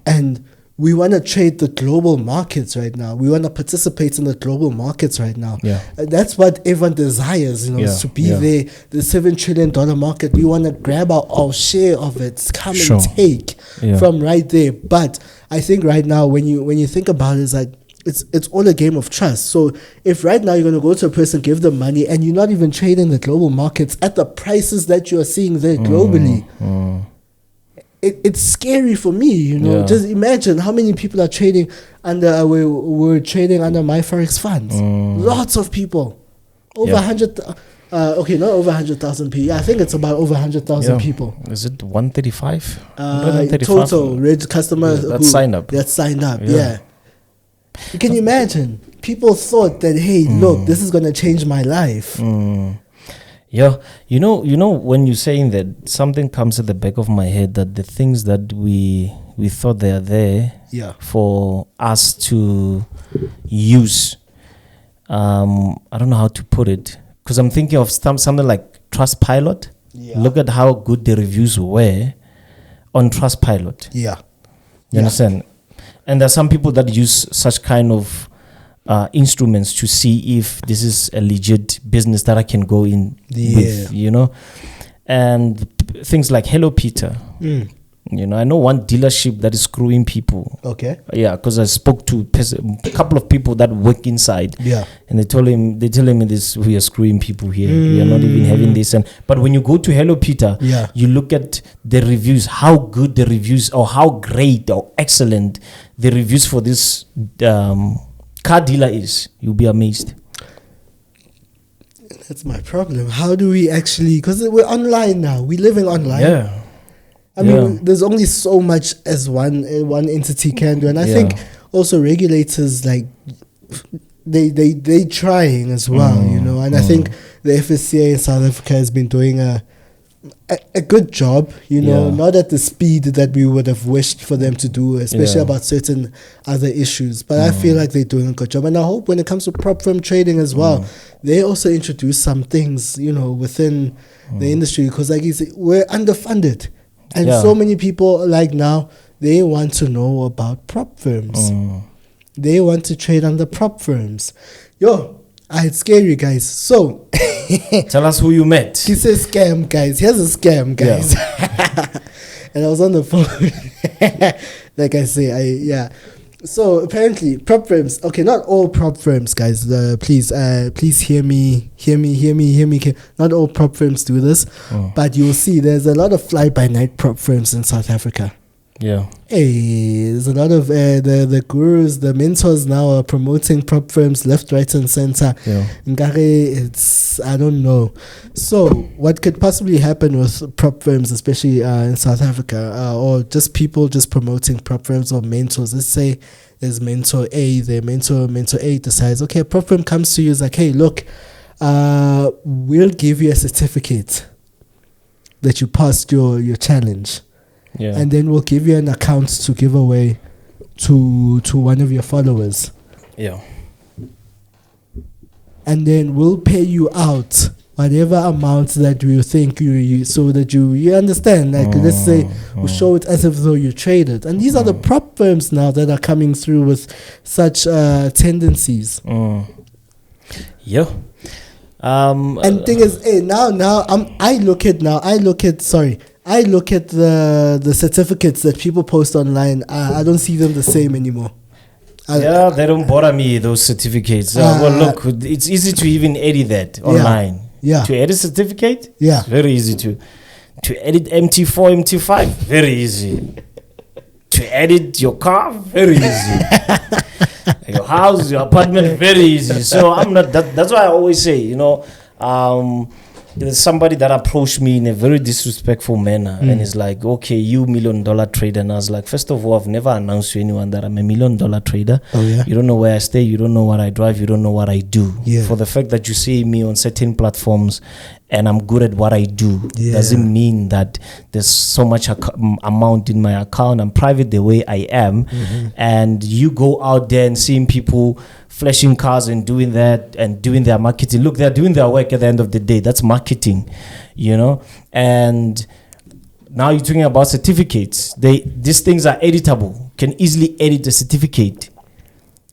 and we want to trade the global markets right now. We want to participate in the global markets right now. Yeah. That's what everyone desires, you know, is to be there, the $7 trillion market. We want to grab our share of it, come and take from right there. But I think right now, when you think about it, it's like, it's all a game of trust. So if right now you're going to go to a person, give them money, and you're not even trading the global markets at the prices that you're seeing there globally, it's scary for me, you know. Just imagine how many people are trading under we're trading under my Forex funds. Lots of people, over 100. Okay, not over 100,000 people. I think it's about over 100,000 people. Is it 135? Total red customers that signed up. That signed up. Yeah. You can imagine. people thought that, hey, look, this is gonna change my life. Yeah, you know, when you're saying that, something comes at the back of my head, that the things that we thought they are there for us to use. I don't know how to put it, because I'm thinking of something like Trustpilot. Look at how good the reviews were on Trustpilot. You understand? And there's some people that use such kind of instruments to see if this is a legit business that I can go in with, you know. And things like Hello Peter. You know, I know one dealership that is screwing people. Okay. Yeah, because I spoke to a couple of people that work inside. Yeah. And they tell him this, we are screwing people here. We are not even having this. But when you go to Hello Peter, you look at the reviews, how good the reviews, or how great or excellent the reviews for this car dealer is. You'll be amazed. That's my problem. How do we actually, because we're online now, we're living online. Yeah. I mean, there's only so much as one entity can do, and I think also regulators, like, they trying as well, you know. And I think the FSCA in South Africa has been doing a good job, you know, not at the speed that we would have wished for them to do, especially about certain other issues. But I feel like they're doing a good job, and I hope when it comes to prop firm trading as well, they also introduce some things, you know, within the industry, because like you say, we're underfunded. And so many people, like now, they want to know about prop firms. They want to trade under prop firms. It's scary, guys. So, tell us who you met. He says scam, guys. Here's a scam, guys. And I was on the phone. Like I say, So apparently, prop firms. Okay, not all prop firms, guys. Please hear me. Not all prop firms do this, but you'll see there's a lot of fly-by-night prop firms in South Africa. Yeah. Hey, there's a lot of the gurus, the mentors now are promoting prop firms left, right, and center. Yeah. It's, I don't know. So what could possibly happen with prop firms, especially in South Africa, or just people just promoting prop firms or mentors? Let's say there's mentor A, the mentor A decides, okay, a prop firm comes to you, is like, hey, look, we'll give you a certificate that you passed your challenge. Yeah. And then we'll give you an account to give away to one of your followers. Yeah. And then we'll pay you out whatever amount that we think you so that you understand. Like, let's say we'll show it as if though you traded. And these are the prop firms now that are coming through with such tendencies. Yeah. And thing is, hey, I look at the certificates that people post online. I don't see them the same anymore. They don't bother me, those certificates. Well, look, it's easy to even edit that online. Yeah. To edit certificate? Yeah. It's very easy to edit MT4, MT5, very easy. To edit your car, very easy. Your house, your apartment, very easy. So I'm not that's why I always say, you know, there's somebody that approached me in a very disrespectful manner and is like, okay, you $1 million trader. And I was like, first of all, I've never announced to anyone that I'm a $1 million trader. Oh, yeah? You don't know where I stay. You don't know what I drive. You don't know what I do. Yeah. For the fact that you see me on certain platforms and I'm good at what I do, doesn't mean that there's so much amount in my account. I'm private the way I am. And you go out there and seeing people flashing cars and doing that and doing their marketing. Look, they're doing their work at the end of the day. That's marketing, you know. And now you're talking about certificates. These things are editable. Can easily edit a certificate.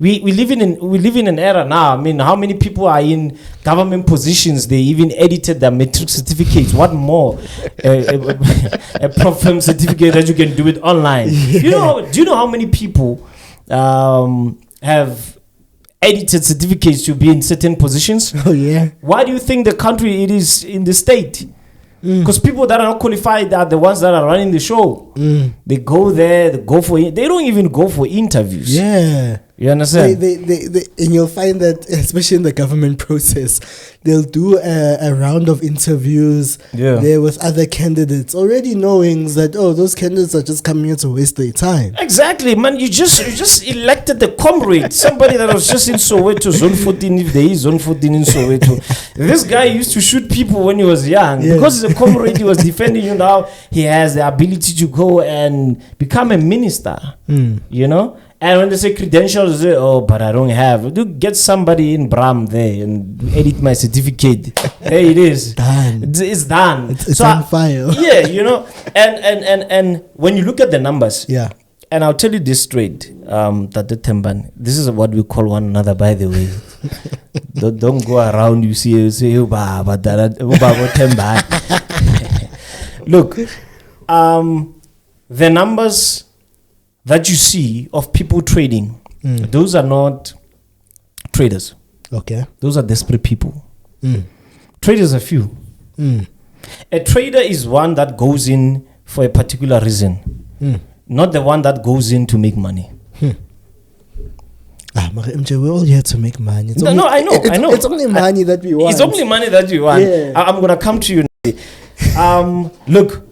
We live in an era now. I mean, how many people are in government positions? They even edited their matric certificates. What more? A prop firm certificate that you can do it online. Do you know how many people have edited certificates to be in certain positions? Oh yeah. Why do you think the country it is in the state? Because people that are not qualified are the ones that are running the show. They go there, they don't even go for interviews. Yeah. You understand? They, and you'll find that, especially in the government process, they'll do a round of interviews there with other candidates, already knowing that, oh, those candidates are just coming here to waste their time. Exactly, man. You just elected the comrade, somebody that was just in Soweto, Zone 14, if there is Zone 14 in Soweto. This guy used to shoot people when he was young. Because he's a comrade, he was defending you. Now he has the ability to go and become a minister, you know? And when they say credentials, they say, oh, but I don't have. Do get somebody in Bram there and edit my certificate. There it is. Done. It's done. It's on file. Yeah, you know. And when you look at the numbers, and I'll tell you this straight, Tate Tembane, this is what we call one another, by the way. don't go around, you say, oh, Baba Tembane. Look, the numbers that you see of people trading, those are not traders. Okay. Those are desperate people. Traders are few. A trader is one that goes in for a particular reason, not the one that goes in to make money. MJ, we're all here to make money. I know. It's only money that we want. It's only money that you want. Yeah. I'm going to come to you now. Look,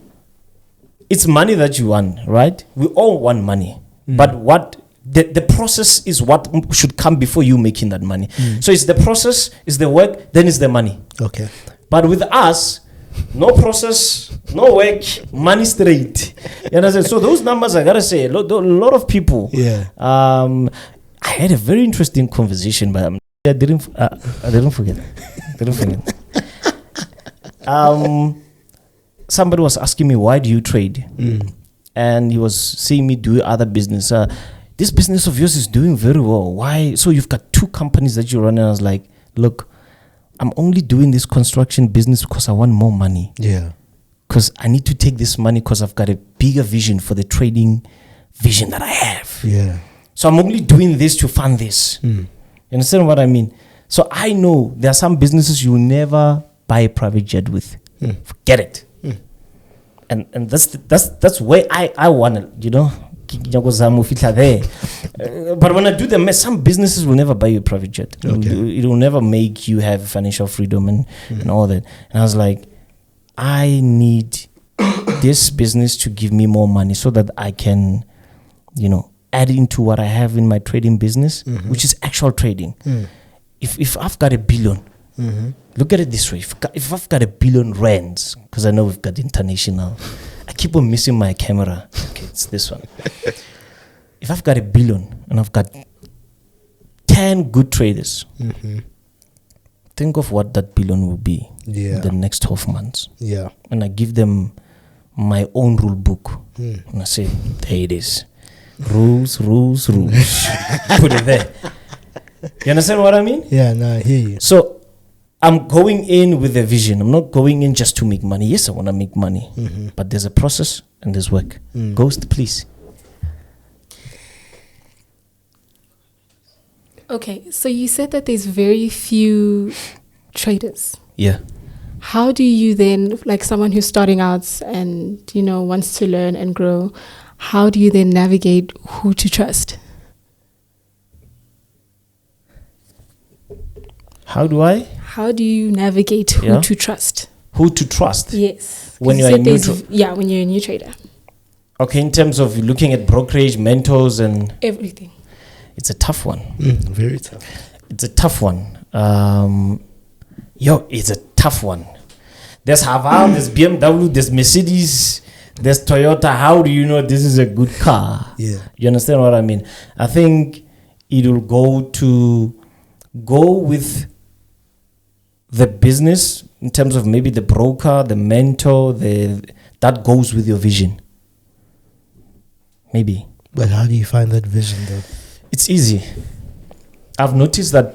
it's money that you want, right? We all want money. But what the process is what should come before you making that money. So it's the process, it's the work, then it's the money. Okay. But with us, no process, no work, money straight. You understand? So those numbers, I gotta say, a lot of people. Yeah. I had a very interesting conversation, but I didn't forget. Somebody was asking me, why do you trade? And he was seeing me do other business. This business of yours is doing very well. Why? So you've got 2 companies that you run. And I was like, look, I'm only doing this construction business because I want more money. Yeah. Because I need to take this money because I've got a bigger vision for the trading vision that I have. Yeah. So I'm only doing this to fund this. You understand what I mean? So I know there are some businesses you will never buy a private jet with. Forget it. And that's where I want to, you know, but when I do them, some businesses will never buy you a private jet. It will never make you have financial freedom and all that. And I was like, I need this business to give me more money so that I can, you know, add into what I have in my trading business, which is actual trading. If I've got $1 billion, look at it this way. If I've got $1 billion rands, because I know we've got international, I keep on missing my camera. Okay, it's this one. If I've got $1 billion and I've got 10 good traders, think of what that $1 billion will be in the next 12 months. Yeah. And I give them my own rule book. And I say, there it is. Rules. Put it there. You understand what I mean? Yeah, no, I hear you. So I'm going in with a vision. I'm not going in just to make money. Yes, I want to make money. But there's a process and there's work. Ghost, please. Okay, so you said that there's very few traders. Yeah. How do you then, like someone who's starting out and, you know, wants to learn and grow, how do you then navigate who to trust? How do I? How do you navigate who to trust? Who to trust? Yes. When you're a new when you're a new trader. Okay, in terms of looking at brokerage, mentors and everything. It's a tough one. Very tough. It's a tough one. It's a tough one. There's Haval, there's BMW, there's Mercedes, there's Toyota. How do you know this is a good car? Yeah. You understand what I mean? I think it will go with the business in terms of maybe the broker, the mentor, that goes with your vision. Maybe. But how do you find that vision though? It's easy. I've noticed that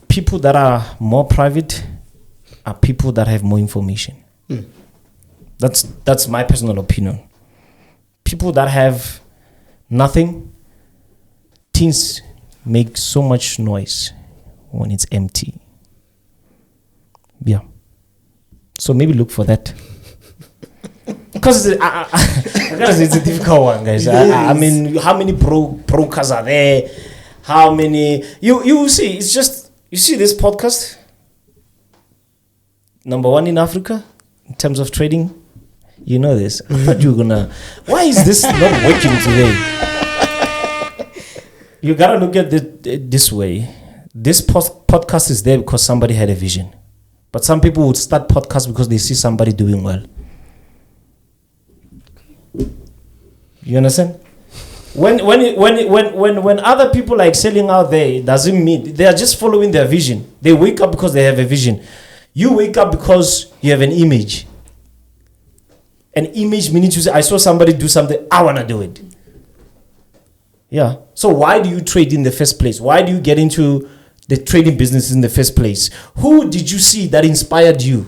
people that are more private are people that have more information. That's my personal opinion. People that have nothing, things make so much noise when it's empty. Yeah. So maybe look for that. Because it's a difficult one, guys. I mean, how many brokers are there? how many. You see, it's just, you see this podcast, number 1 in Africa in terms of trading. You know this. I thought you were gonna. Why is this not working today? You gotta look at it this way. This podcast is there because somebody had a vision. But some people would start podcasts because they see somebody doing well. You understand? When other people are excelling out there, it doesn't mean they are just following their vision. They wake up because they have a vision. You wake up because you have an image. An image meaning to say, I saw somebody do something, I want to do it. Yeah. So why do you trade in the first place? Why do you get into the trading business in the first place? Who did you see that inspired you?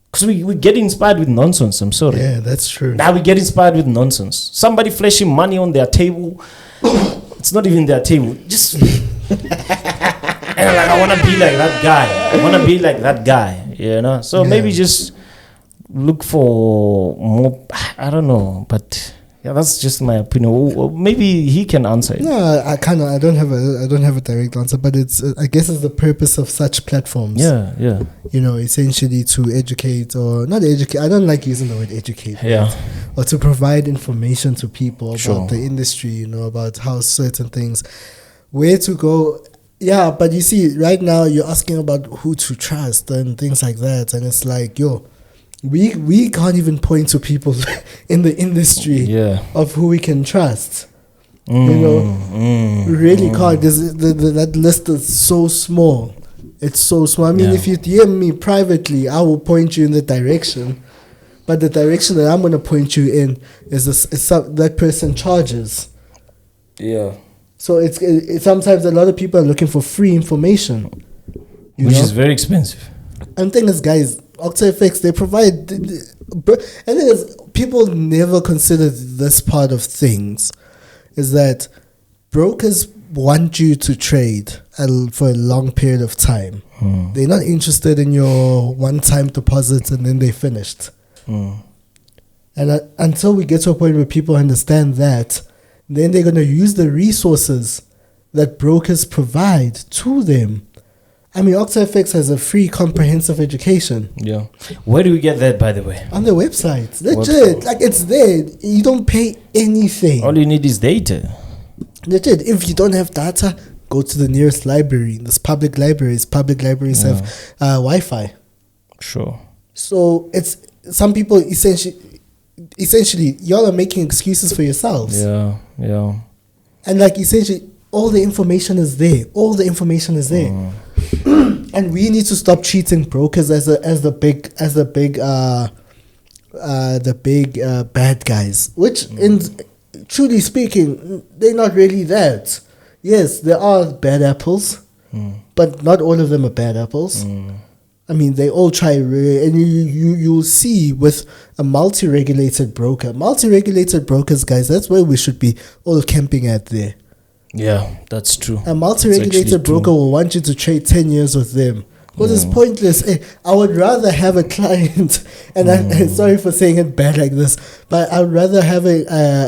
Because we get inspired with nonsense. I'm sorry. Yeah, that's true. Now we get inspired with nonsense. Somebody flashing money on their table. It's not even their table. Just and like, I want to be like that guy. I want to be like that guy. You know. So maybe just look for more. I don't know, but. Yeah, that's just my opinion. Maybe he can answer it. No, I don't have a direct answer, but it's I guess it's the purpose of such platforms. Yeah. You know, essentially to educate or not educate. I don't like using the word educate. Yeah. Or to provide information to people about the industry. You know, about how certain things, where to go. Yeah, but you see, right now you're asking about who to trust and things like that, and it's like, we can't even point to people in the industry of who we can trust. We really can't. That list is so small. It's so small. I mean, if you DM me privately, I will point you in the direction. But the direction that I'm going to point you in is that person charges. Yeah. So it's sometimes a lot of people are looking for free information. Which is very expensive. And the thing is, guys, Octa FX, they provide, and the thing is, people never consider this part of things, is that brokers want you to trade for a long period of time. They're not interested in your one-time deposits and then they're finished. And until we get to a point where people understand that, then they're going to use the resources that brokers provide to them. I mean, Octa FX has a free comprehensive education. Yeah. Where do we get that, by the way? On their website. Legit. Like, it's there. You don't pay anything. All you need is data. Legit. If you don't have data, go to the nearest library. There's public libraries. Public libraries have Wi-Fi. Sure. So, it's some people essentially, y'all are making excuses for yourselves. Yeah. And like, essentially, all the information is there. And we need to stop treating brokers as the big bad guys, which in truly speaking, they're not really that. Yes, there are bad apples, but not all of them are bad apples. I mean, they all try, and you'll see with a multi-regulated brokers, guys, that's where we should be all camping at there. Yeah, that's true. A multi-regulated broker will want you to trade 10 years with them. Because it's pointless. I would rather have a client, and I'm sorry for saying it bad like this, but I would rather have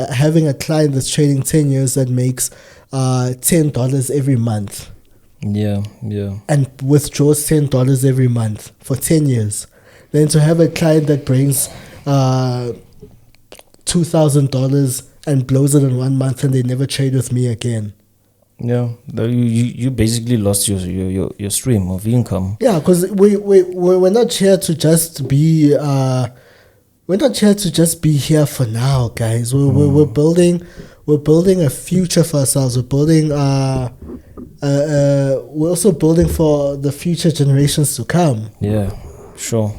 having a client that's trading 10 years that makes $10 every month. Yeah. And withdraws $10 every month for 10 years. Than to have a client that brings $2,000 and blows it in 1 month and they never trade with me again. Yeah, you basically lost your stream of income. Yeah, because we're not here to just be here for now, guys. We're building a future for ourselves. We're also building for the future generations to come. Yeah, sure.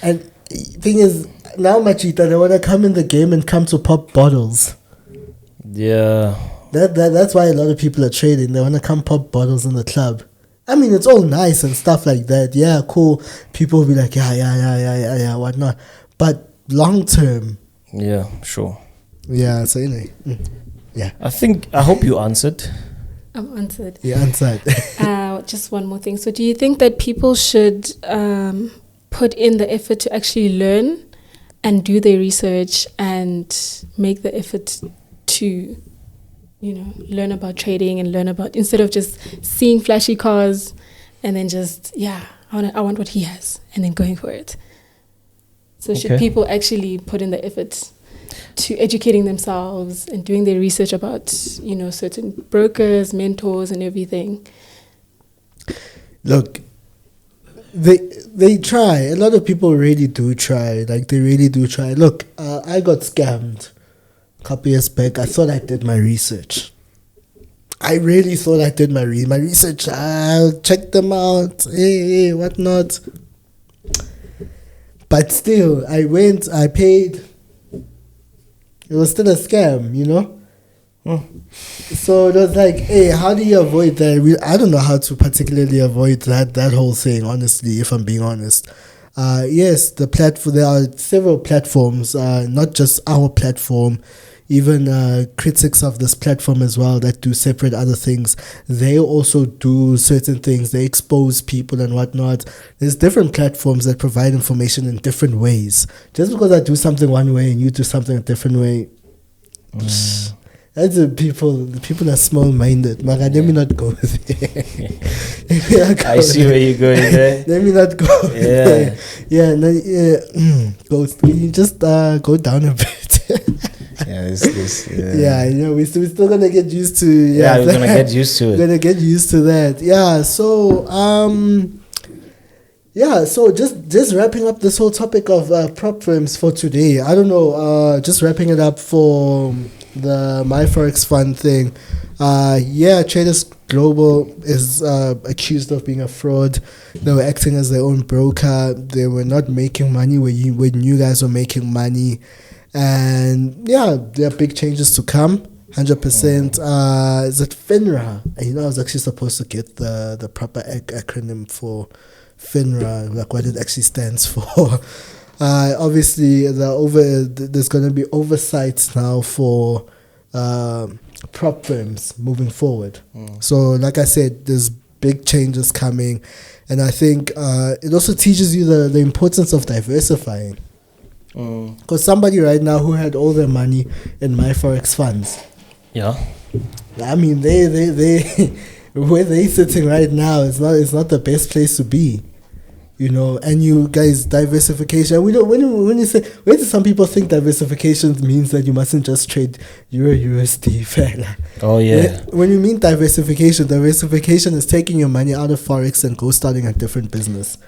And the thing is, now Machita, they want to come in the game and come to pop bottles. Yeah. That's why a lot of people are trading. They want to come pop bottles in the club. I mean, it's all nice and stuff like that. Yeah, cool. People will be like, yeah, whatnot. But long term. Yeah, sure. Yeah, so anyway. Yeah. I hope you answered. I'm answered. Yeah, answered. Just one more thing. So do you think that people should put in the effort to actually learn and do their research and make the effort to learn about trading and learn about, instead of just seeing flashy cars and then just, I want what he has and then going for it. So should people actually put in the effort to educating themselves and doing their research about, certain brokers, mentors and everything? Look, they try. A lot of people really do try. Like, they really do try. Look, I got scammed a couple years back. I thought I did my research. I really thought I did my research. I checked them out, whatnot. But still, I went, I paid. It was still a scam, So it was like, hey, how do you avoid that? I don't know how to particularly avoid that whole thing, honestly, if I'm being honest. Yes, the platform. There are several platforms, not just our platform, even critics of this platform as well that do separate other things. They also do certain things. They expose people and whatnot. There's different platforms that provide information in different ways. Just because I do something one way and you do something a different way, that's the people are small-minded. Let me not go there. I see where you're going there. Let me not go there. We just go down a bit. We're still gonna get used to. We're gonna get used to it. Gonna get used to that. So just wrapping up this whole topic of prop firms for today. I don't know. Just wrapping it up for the My Forex Fund thing. Traders Global is accused of being a fraud. They were acting as their own broker. They were not making money when you guys were making money. And there are big changes to come. 100%. Is it FINRA? I was actually supposed to get the proper acronym for FINRA, like what it actually stands for. Obviously, there's going to be oversights now for prop firms moving forward. So, like I said, there's big changes coming, and I think it also teaches you the importance of diversifying. Because somebody right now who had all their money in My Forex funds, I mean, they where they sitting right now, it's not the best place to be. And you guys, diversification. When do some people think diversification means that you mustn't just trade Euro USD, fella? Oh yeah. When you mean diversification is taking your money out of Forex and go starting a different business.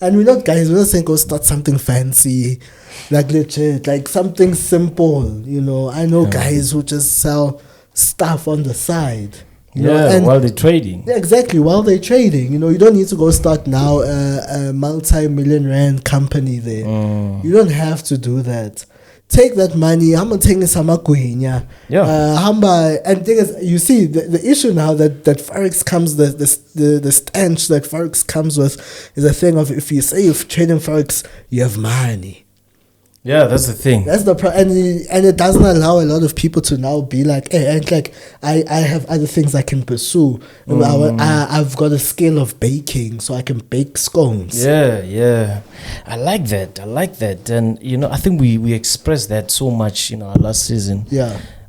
And we're not saying go start something fancy, like legit, like something simple. I know guys who just sell stuff on the side. While they're trading. Yeah, exactly. While they're trading, you don't need to go start now a multi-million rand company there. You don't have to do that. Take that money. I'm gonna take some magwinya. And thing is, you see the issue now that Forex comes, the stench that Forex comes with is a thing of, if you say you're trading Forex, you have money. Yeah, that's the thing. That's the and it doesn't allow a lot of people to now be like, hey, and like I have other things I can pursue. I've got a skill of baking, so I can bake scones. Yeah. I like that. And I think we expressed that so much in our last season.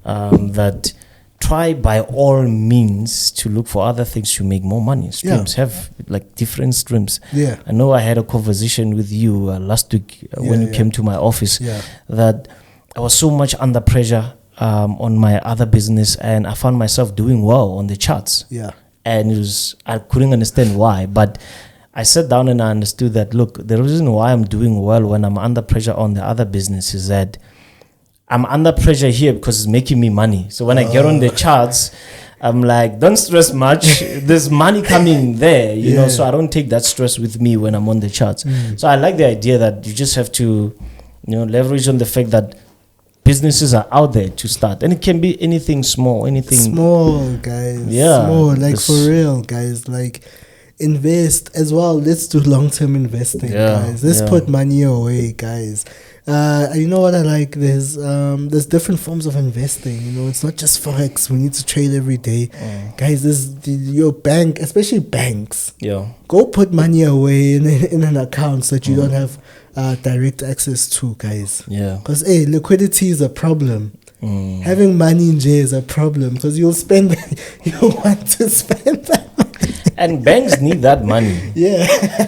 That try by all means to look for other things to make more money. Streams have like different streams. I know I had a conversation with you last week when you came to my office that I was so much under pressure on my other business, and I found myself doing well on the charts. And I couldn't understand why, but I sat down and I understood that, look, the reason why I'm doing well when I'm under pressure on the other business is that I'm under pressure here because it's making me money. So when I get on the charts, I'm like, don't stress much. There's money coming there, so I don't take that stress with me when I'm on the charts. So I like the idea that you just have to, leverage on the fact that businesses are out there to start. And it can be anything small, Small, guys. Small, like for real, guys. Like, invest as well. Let's do long-term investing, guys. Let's put money away, guys. You know what I like? There's different forms of investing. It's not just Forex. We need to trade every day, guys. Your bank, especially banks. Go put money away in an account so that you don't have direct access to, guys. Because liquidity is a problem. Having money in jail is a problem because you'll spend, you want to spend that money. And banks need that money. Yeah.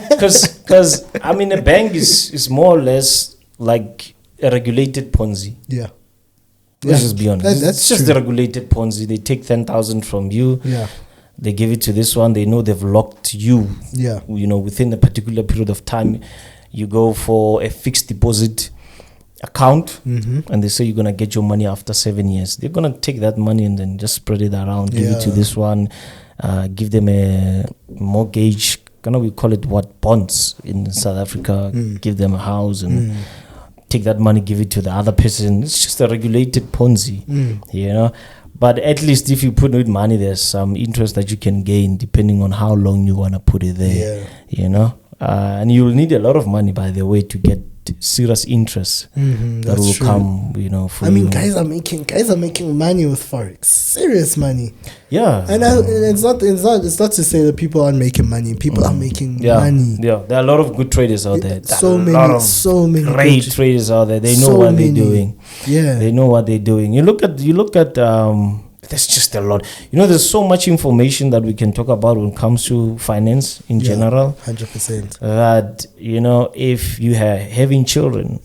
Because I mean, a bank is more or less like a regulated Ponzi. Yeah. Let's just be honest. That's just true. a regulated Ponzi. They take 10,000 from you. Yeah. They give it to this one. They know they've locked you. Yeah. You know, within a particular period of time, you go for a fixed deposit account, and they say you're gonna get your money after 7 years. They're gonna take that money and then just spread it around. Give it to this one. Give them a mortgage. We call it what, bonds in South Africa. Give them a house and take that money, give it to the other person. It's just a regulated Ponzi, you know. But at least if you put in money, there's some interest that you can gain depending on how long you want to put it there, you know. And you'll need a lot of money, by the way, to get serious interest that will come, you know. For guys are making money with Forex, serious money. Yeah, and it's not to say that people aren't making money. People are making money. Yeah, there are a lot of good traders out there. So many great traders out there. They know what they're doing. Yeah, they know what they're doing. You look at there's just a lot. You know, there's so much information that we can talk about when it comes to finance in general. 100%. That, you know, if you are having children,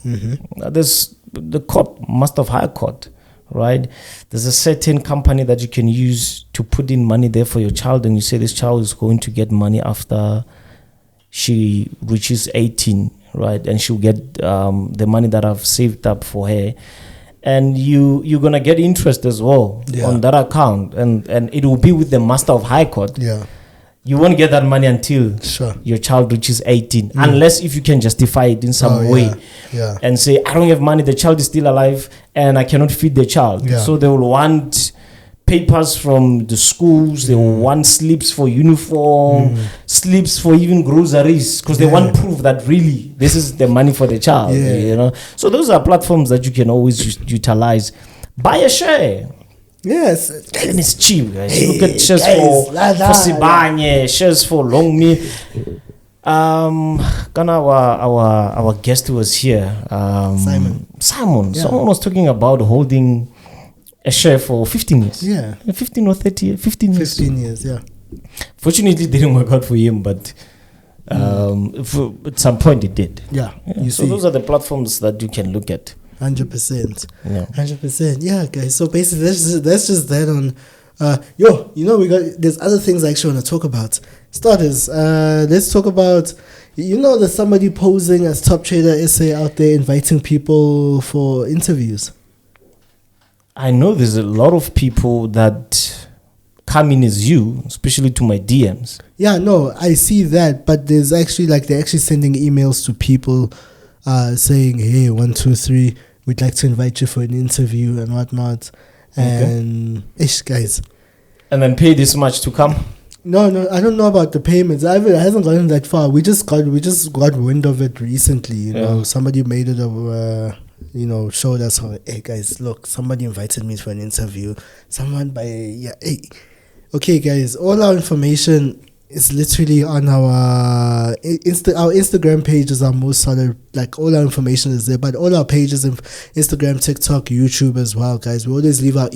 there's the court, Master of High Court, right? There's a certain company that you can use to put in money there for your child, and you say this child is going to get money after she reaches 18, right? And she'll get the money that I've saved up for her. And you're gonna get interest as well on that account, and it will be with the Master of High Court. Yeah, you won't get that money until your child reaches 18, unless if you can justify it in some way, and say, I don't have money, the child is still alive, and I cannot feed the child. So they will want papers from the schools, they will want slips for uniform, slips for even groceries, because they want proof that really this is the money for the child, you know. So those are platforms that you can always utilize. Buy a share. Yes, and it's cheap, guys. Look at shares for Sibanye, shares for Longme. Our guest was here, Simon. Someone was talking about holding a share for 15 years. 15 or 30, 15 years. 15 years, Fortunately, it didn't work out for him, but at some point it did. So those are the platforms that you can look at. 100%. 100%. Yeah, guys. So basically, that's just that on. There's other things I actually want to talk about. Starters, let's talk about. There's somebody posing as Top Trader SA out there inviting people for interviews. I know there's a lot of people that come in as you, especially to my DMs. Yeah, no, I see that, but there's actually they're actually sending emails to people saying, hey, 1, 2, 3, we'd like to invite you for an interview and whatnot. And guys. And then pay this much to come? No, I don't know about the payments. It hasn't gotten that far. We just got wind of it recently. You know, somebody made it showed us how, hey guys, look, somebody invited me for an interview. Okay guys, all our information is literally on our Instagram pages are most solid. All our information is there, but all our pages in Instagram, TikTok, YouTube as well, guys. We always leave our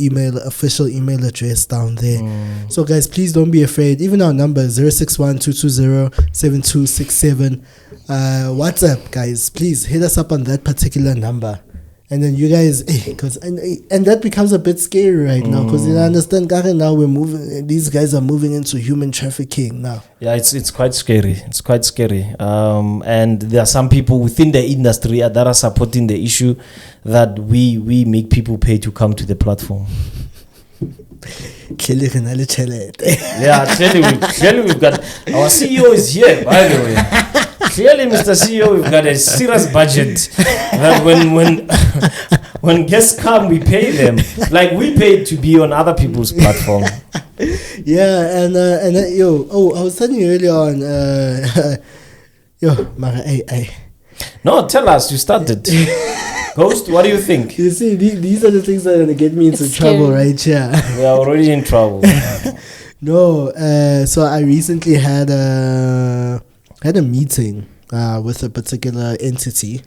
official email address down there. So guys, please don't be afraid. Even our number is 061-220-7267. WhatsApp, guys, please hit us up on that particular number. And then you guys, and that becomes a bit scary right now, because you understand, now these guys are moving into human trafficking now. Yeah, it's quite scary. It's quite scary. And there are some people within the industry that are supporting the issue that we make people pay to come to the platform. Clearly we've got our CEO is here, by the way. Clearly, Mr. CEO, we've got a serious budget that when guests come, we pay them like we paid to be on other people's platform. Yeah, and I was telling you earlier on, No, tell us, you started. Ghost, what do you think? You see, these are the things that are going to get me into trouble right here. We are already in trouble. No, so I recently had a meeting with a particular entity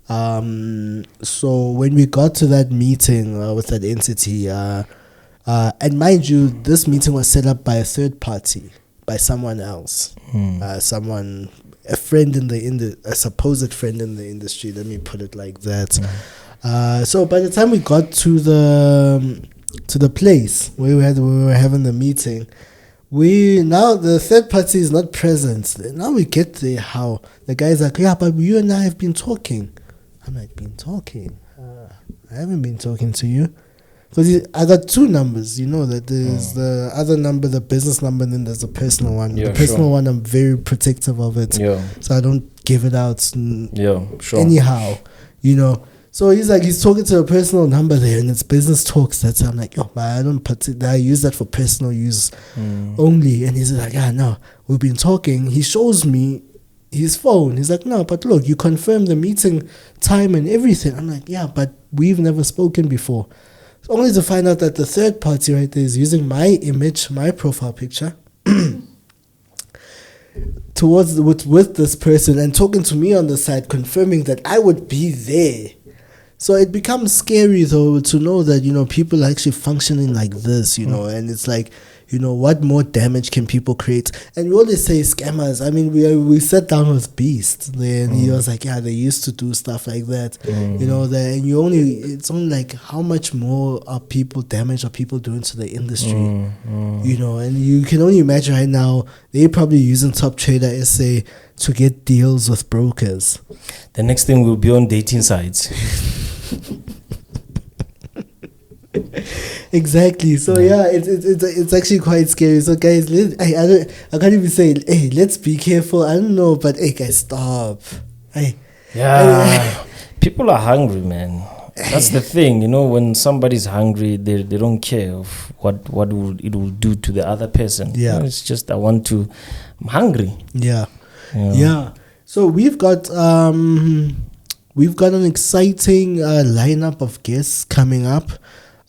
So when we got to that meeting with that entity, and mind you, this meeting was set up by a third party, by someone else, a friend a supposed friend in the industry. Let me put it like that. So by the time we got to the place where we were having the meeting, now the third party is not present. Now we get there. How the guy's like, yeah, but you and I have been talking. I'm like, been talking? I haven't been talking to you. Because I got two numbers, that there's the other number, the business number, and then there's the personal one. The personal one, I'm very protective of it. So I don't give it out anyhow, So he's talking to a personal number there, and it's business talks. That's I'm like, oh, I don't I use that for personal use only. And he's like, no, we've been talking. He shows me his phone. He's like, no, but look, you confirmed the meeting time and everything. I'm like, yeah, but we've never spoken before. Only to find out that the third party right there is using my image, my profile picture, with this person and talking to me on the side, confirming that I would be there. So it becomes scary though to know that people are actually functioning like this, and it's like, what more damage can people create? And we always say scammers. I mean, we sat down with Beast there, and he was like, yeah, they used to do stuff like that, and it's only like how much more damage are people doing to the industry, and you can only imagine right now they're probably using toptradersouthafrica to get deals with brokers. The next thing will be on dating sites. Exactly. So it's actually quite scary. So guys, I can't even say, hey, let's be careful. I don't know, but hey guys, stop. People are hungry, man. That's the thing, when somebody's hungry, they don't care of what it will do to the other person. It's just I'm hungry. Yeah. So we've got an exciting lineup of guests coming up.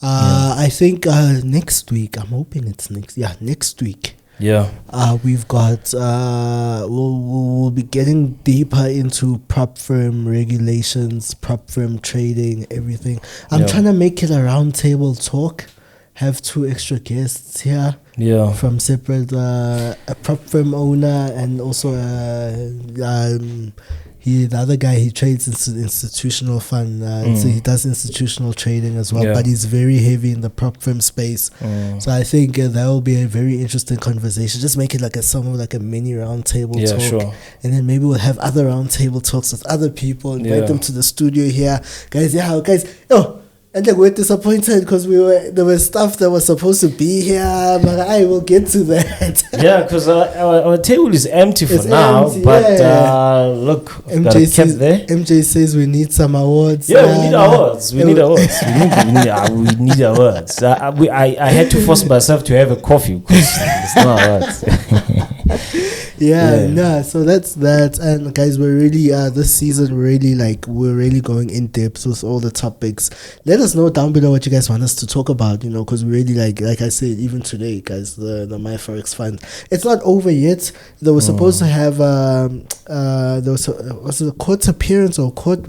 I think next week. I'm hoping it's next week. We've got we'll be getting deeper into prop firm regulations, prop firm trading, everything. I'm trying to make it a round table talk. Have 2 extra guests here. From separate a prop firm owner and also the other guy, he trades institutional fund, so he does institutional trading as well, but he's very heavy in the prop firm space. So I think that will be a very interesting conversation. Just make it like a mini round table talk, and then maybe we'll have other round table talks with other people, invite them to the studio here, guys. And like we're disappointed because there was stuff that was supposed to be here, but I will get to that. Because our table is empty for now. Empty, but look, MJ says we need some awards. We need awards. We need awards. We need awards. I had to force myself to have a coffee because there's no awards. So that's that. And guys, we're really this season we're really going in depth with all the topics. Let us know down below what you guys want us to talk about, because we really like I said, even today, guys, the My Forex Fund, it's not over yet. They were supposed to have there was a court appearance or court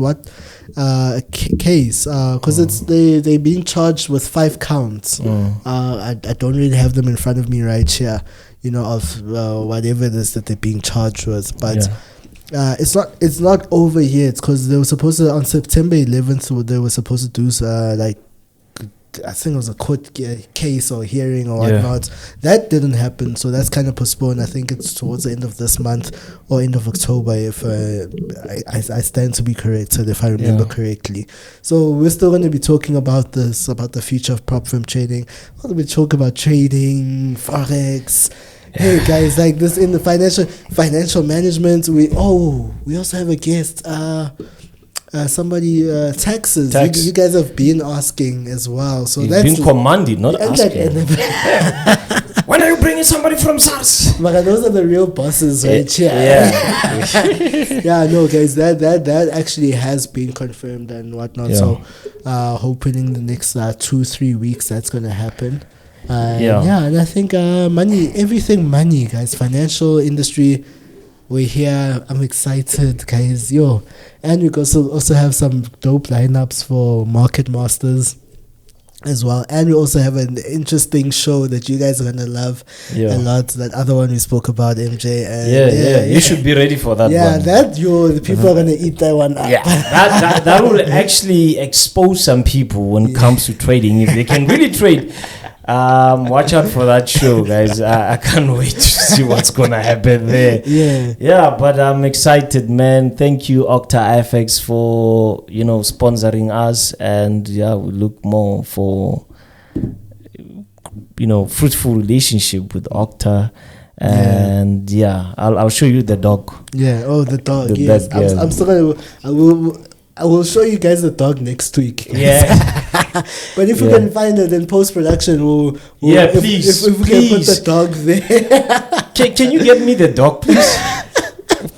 case, because they're being charged with 5 counts. I don't really have them in front of me right here, of whatever it is that they're being charged with, but it's not over yet, because they were supposed to on September 11th. They were supposed to do I think it was a court case or hearing or whatnot. That didn't happen, so that's kind of postponed. I think it's towards the end of this month or end of October, if I stand to be corrected, if I remember correctly. So we're still going to be talking about the future of prop firm trading. We're going to be talking about trading, Forex. Hey guys, like this in the financial management. We also have a guest. Somebody taxes. You guys have been asking as well. So you've been commanded, not asking. When are you bringing somebody from SARS? But those are the real bosses, right? No, guys, that actually has been confirmed and whatnot. So hoping in the next 2-3 weeks that's gonna happen. And I think money, everything money, guys. Financial industry, We're here. I'm excited, guys. Yo, and we also have some dope lineups for Market Masters as well, and we also have an interesting show that you guys are gonna love a lot. That other one we spoke about, MJ. And you should be ready for that. The people are gonna eat that one up. Yeah, that will actually expose some people when it comes to trading. If they can really trade, watch out for that show, guys. I can't wait to see what's gonna happen there. But I'm excited, man. Thank you, Octa FX, for sponsoring us, and we look more for fruitful relationship with Octa. And I'll show you the dog. The dog. Yes, I'm still gonna. I will show you guys the dog next week. But if we can find it in post-production, we'll please. If we can put the dog there. Can you get me the dog, please?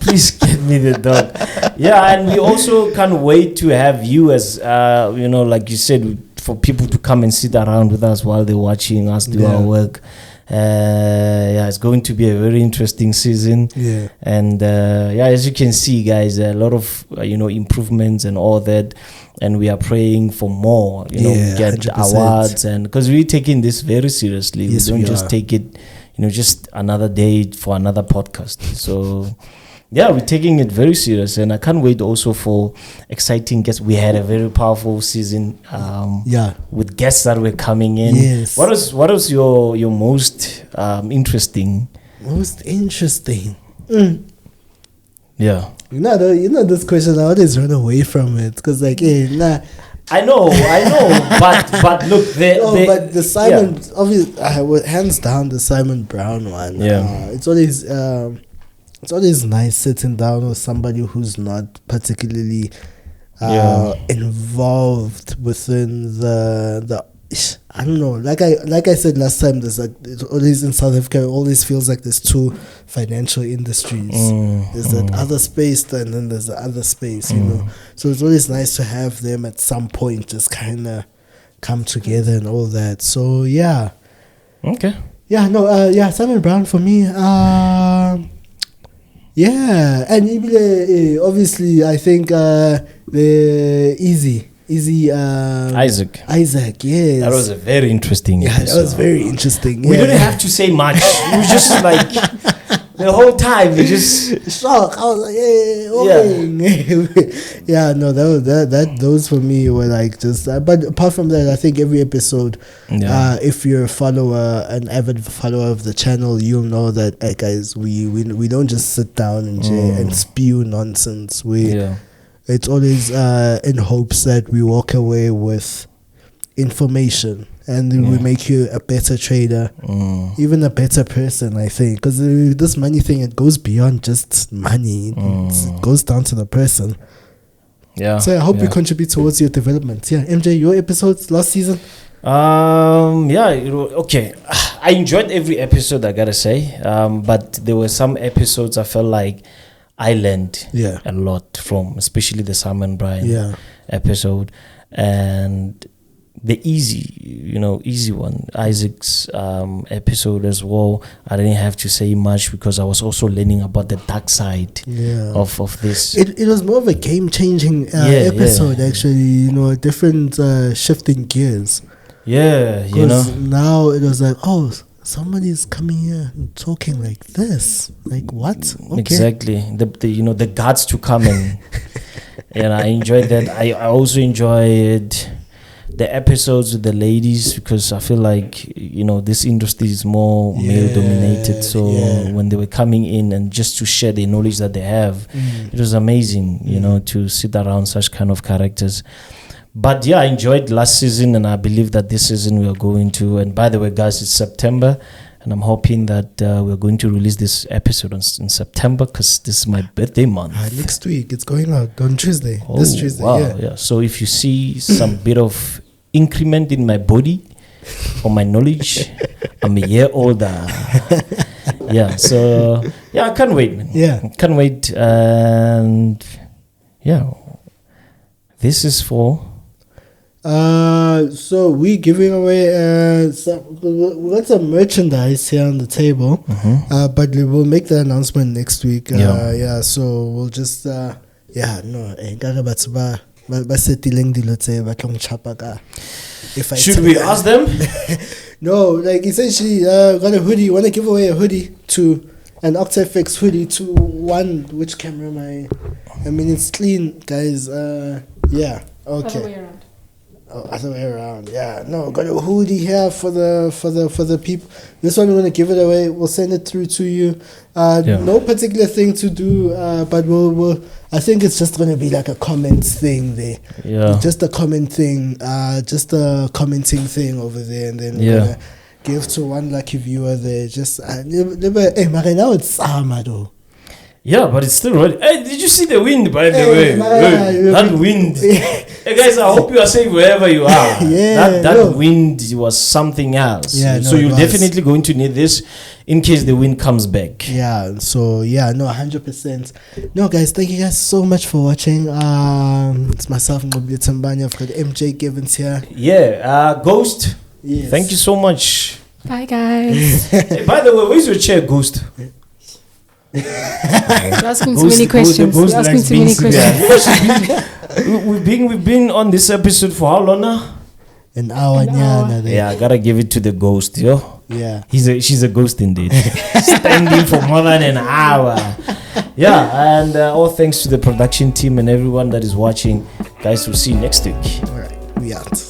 Please get me the dog. And we also can't wait to have you as, like you said, for people to come and sit around with us while they're watching us do our work. It's going to be a very interesting season. And as you can see, guys, a lot of improvements and all that, and we are praying for more. We get 100%. Awards, and because we're taking this very seriously. We don't just take it, just another day for another podcast. So. We're taking it very serious, and I can't wait also for exciting guests. We had a very powerful season with guests that were coming in. Yes. What was your most interesting? Most interesting? Yeah. This question, I always run away from it because I know, but look, but the Simon, obviously, hands down, the Simon Brown one. It's always nice sitting down with somebody who's not particularly involved within the I don't know. Like I said last time, there's it's always in South Africa. It always feels like there's two financial industries. There's that other space, and then there's the other space. So it's always nice to have them at some point just kind of come together and all that. So okay. Simon Brown for me. And obviously I think the Easy Isaac, yes, that was a very interesting episode. That was very interesting. We didn't have to say much. It was just like the whole time we just shock. I was like, those for me were like just. But apart from that, I think every episode, if you're an avid follower of the channel, you'll know that, guys, we don't just sit down and spew nonsense. It's always in hopes that we walk away with information, and we make you a better trader, even a better person, I think. Because this money thing, it goes beyond just money. It goes down to the person. So I hope we contribute towards your development. MJ, your episodes last season? Okay. I enjoyed every episode, I gotta say. But there were some episodes I felt like I learned a lot from, especially the Simon Bryan episode, and the easy one, Isaac's episode as well. I didn't have to say much because I was also learning about the dark side of this. It was more of a game-changing episode, actually. Different shifting gears. Now it was like, somebody's coming here and talking like this. Like what? Okay. Exactly. The guts to come in. And I enjoyed that. I also enjoyed the episodes with the ladies, because I feel like this industry is more male dominated. So when they were coming in and just to share the knowledge that they have, it was amazing. To sit around such kind of characters. But I enjoyed last season, and I believe that this season we are going to. And by the way, guys, it's September, and I'm hoping that we're going to release this episode in September, because this is my birthday month. Next week, it's going out on Tuesday. This Tuesday, wow, So if you see some bit of increment in my body or my knowledge, I'm a year older. So I can't wait, man. I can't wait. And this is for So we giving away we got some merchandise here on the table, but we will make the announcement next week. So we'll just should we ask them? No, like essentially, got a hoodie. Want to give away a hoodie to an Octa FX hoodie to one. Which camera am I? I mean, it's clean, guys. Yeah. Okay. Other way around. Yeah. No, got a hoodie here for the people. This one we're gonna give it away. We'll send it through to you. No particular thing to do, but we'll. I think it's just gonna be like a comment thing there. Yeah. Just a comment thing. Just a commenting thing over there, and then we're gonna give to one lucky viewer there. Just hey, now it's summer though. Yeah, but it's still right. Hey, did you see the wind, by the way? That wind. Hey, guys, I hope you are safe wherever you are. That wind was something else. Yeah, so you're definitely going to need this in case the wind comes back. Yeah, so 100%. No, guys, thank you guys so much for watching. It's myself, Nqobile Tembane. I've got MJ Givens here. Yeah, Ghost. Yes. Thank you so much. Bye, guys. Hey, by the way, where's your chair, Ghost? You're asking too many questions. We've been on this episode for how long now? An hour. Yeah, I gotta give it to the ghost, yo. Yeah, she's a ghost indeed. Standing for more than an hour. Yeah, and all thanks to the production team and everyone that is watching. Guys, we'll see you next week. All right, we out.